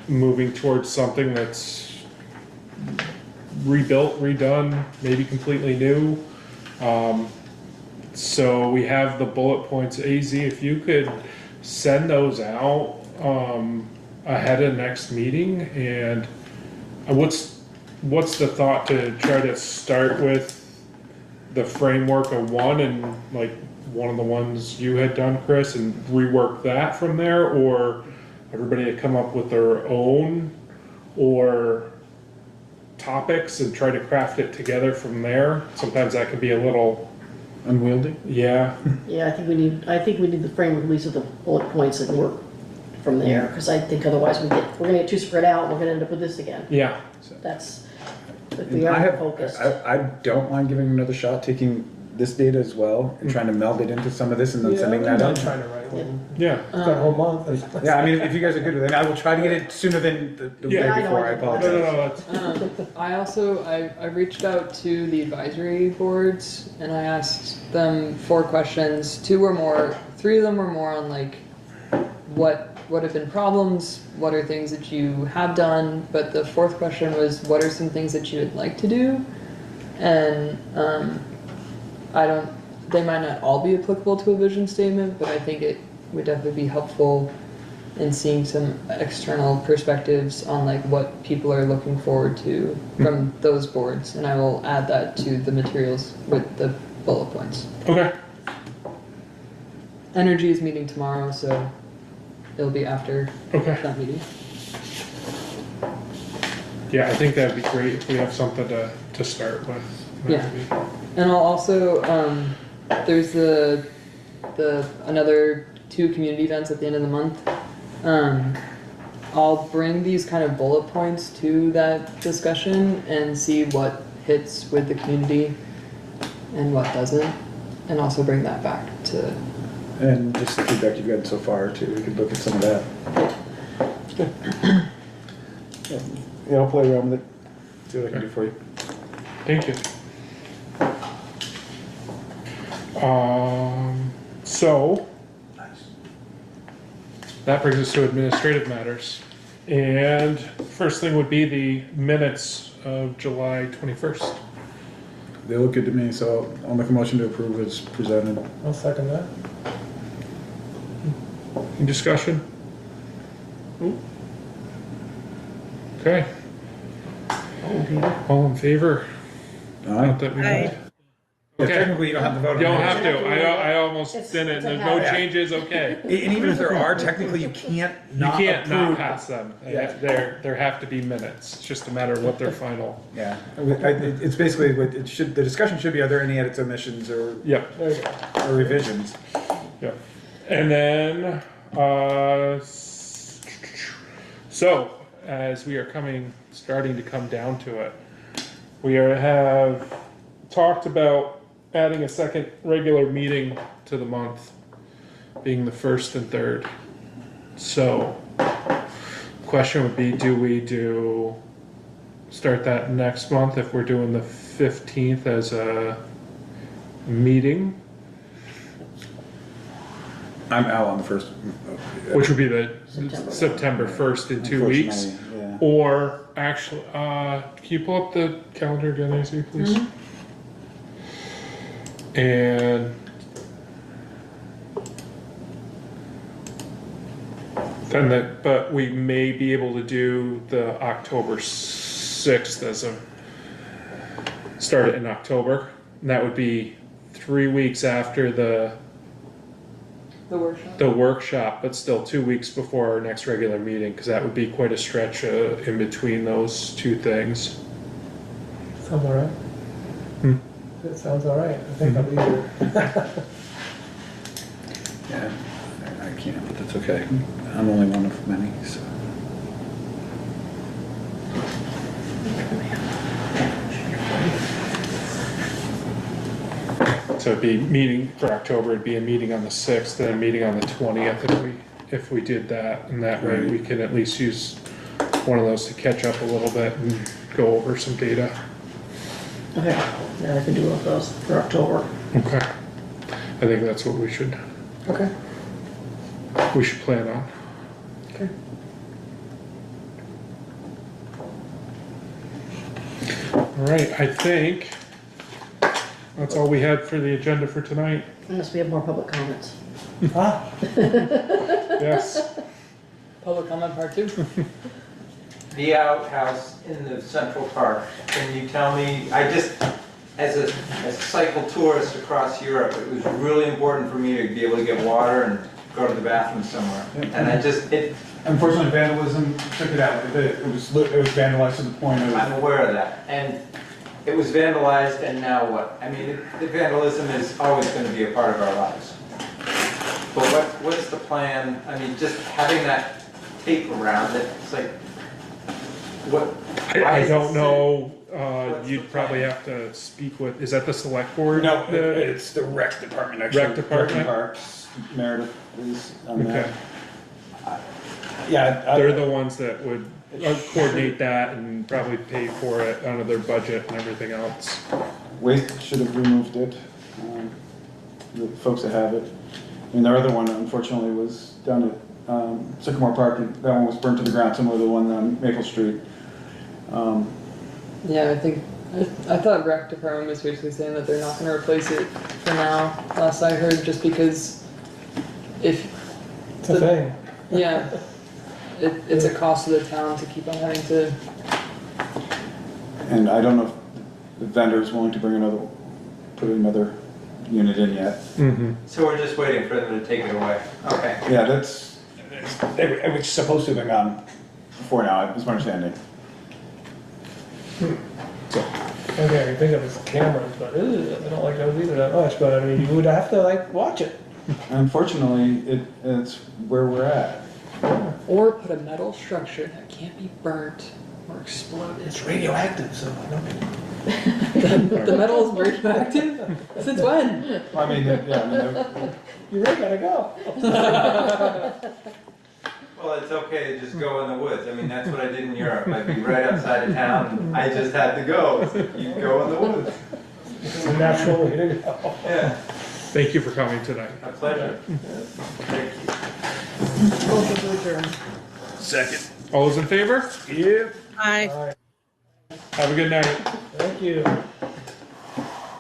moving towards something that's rebuilt, redone, maybe completely new. So we have the bullet points. AZ, if you could send those out ahead of next meeting, and what's the thought to try to start with the framework of one and like one of the ones you had done, Chris, and rework that from there, or everybody to come up with their own or topics and try to craft it together from there. Sometimes that can be a little unwieldy. yeah. Yeah, I think we need the framework, at least of the bullet points and work from there, because I think otherwise we're gonna get too spread out, we're gonna end up with this again. Yeah. That's, if we are focused. I don't mind giving another shot, taking this data as well and trying to meld it into some of this and then sending that I'm out. trying to write one. Yeah. It's got a whole month. Yeah, I mean, if you guys are good with it, I will try to get it sooner than the Yeah. day before. I No, apologize. that's I reached out to the advisory boards and I asked them 4 questions. 3 of them were more on like what have been problems, what are things that you have done, but the 4th question was what are some things that you would like to do? And they might not all be applicable to a vision statement, but I think it would definitely be helpful in seeing some external perspectives on like what people are looking forward to from those boards, and I will add that to the materials with the bullet points. okay. Energy is meeting tomorrow, so it'll be after Okay. that meeting. Yeah, I think that'd be great if we have something to start with. Yeah. And I'll also there's the another 2 community events at the end of the month. I'll bring these kind of bullet points to that discussion and see what hits with the community and what doesn't, and also bring that back to. And just the feedback you've gotten so far too, we could look at some of that. Yeah, I'll play around with it, see what I can do for you. Thank you. So that brings us to administrative matters. And first thing would be the minutes of July 21st. They look good to me, so I'll make a motion to approve as presented. I'll second that. Any discussion? Okay. All in favor? Not that we Aye. need. Yeah, Okay. technically you don't have to vote on You don't it. have to. I almost It's- didn't. it's a There's no habit. changes. Okay. And even if there are, technically you can't You not can't not approve. pass them. Yeah. There have to be minutes. It's just a matter of what their final. Yeah, it's basically what it should, the discussion should be, are there any edits, omissions, or Yeah. There you go. revisions? Yeah. And then, so as we are starting to come down to it, we have talked about adding a second regular meeting to the month, being the 1st and 3rd. So, question would be, do we start that next month if we're doing the 15th as a meeting? I'm out on the first. Which would be the September. September 1st in 2 weeks. Unfortunately, yeah. Or actually, can you pull up the calendar again, AC, please? And then but we may be able to do the October 6th as start it in October. And that would be 3 weeks after the workshop, but still 2 weeks before our next regular meeting, because that would be quite a stretch in between those 2 things. Sounds all right. It sounds all right. I think I'll be here. Yeah, I can't, but that's okay. I'm only one of many, so. So it'd be meeting for October, it'd be a meeting on the 6th and a meeting on the 20th if we did that. And that way we can at least use one of those to catch up a little bit and go over some data. Okay, yeah, I can do one of those for October. Okay. I think that's what we should plan on. Okay. All right, I think that's all we had for the agenda for tonight. Unless we have more public comments. Ah, Yes. Public comment part 2. The outhouse in the Central Park, can you tell me, as a cycle tourist across Europe, it was really important for me to be able to get water and go to the bathroom somewhere. And Unfortunately, vandalism took it out. It was vandalized to the point of. I'm aware of that. And it was vandalized, and now what? I mean, the vandalism is always going to be a part of our lives. But what is the plan? I mean, just having that tape around it, it's like, what? I don't know, you'd probably have to speak with, is that the select board? No, it's the rec department, actually. Rec department? Parks, Meredith is on Okay. that. Yeah. They're the ones that would coordinate that and probably pay for it out of their budget and everything else. Waste should have removed it, the folks that have it. And their other one, unfortunately, was down at Sycamore Park, and that one was burnt to the ground, similar to the one on Maple Street. Yeah, I thought rec department was basically saying that they're not gonna replace it for now, last I heard, just because if, it's a thing. yeah, it's a cost to the town to keep on having to, And I don't know if the vendor is willing to put another unit in yet. Mm-hmm. So we're just waiting for them to take it away. Okay. Yeah, it was supposed to have been gone before now, is my understanding. Okay, I can think of as cameras, but I don't like those either that much, but I mean, you would have to like watch it. Unfortunately, it's where we're at. or put a metal structure that can't be burnt or exploded. It's radioactive, so I don't. The metal is radioactive? Since when? I mean, You really gotta go. Well, it's okay to just go in the woods. I mean, that's what I did in Europe. I'd be right outside of town. I just had to go. You go in the woods. It's a natural way to go. Yeah. Thank you for coming tonight. A pleasure. Thank you. Motion to adjourn. second. All those in favor? Yep. Hi. All right, Have a good night. thank you.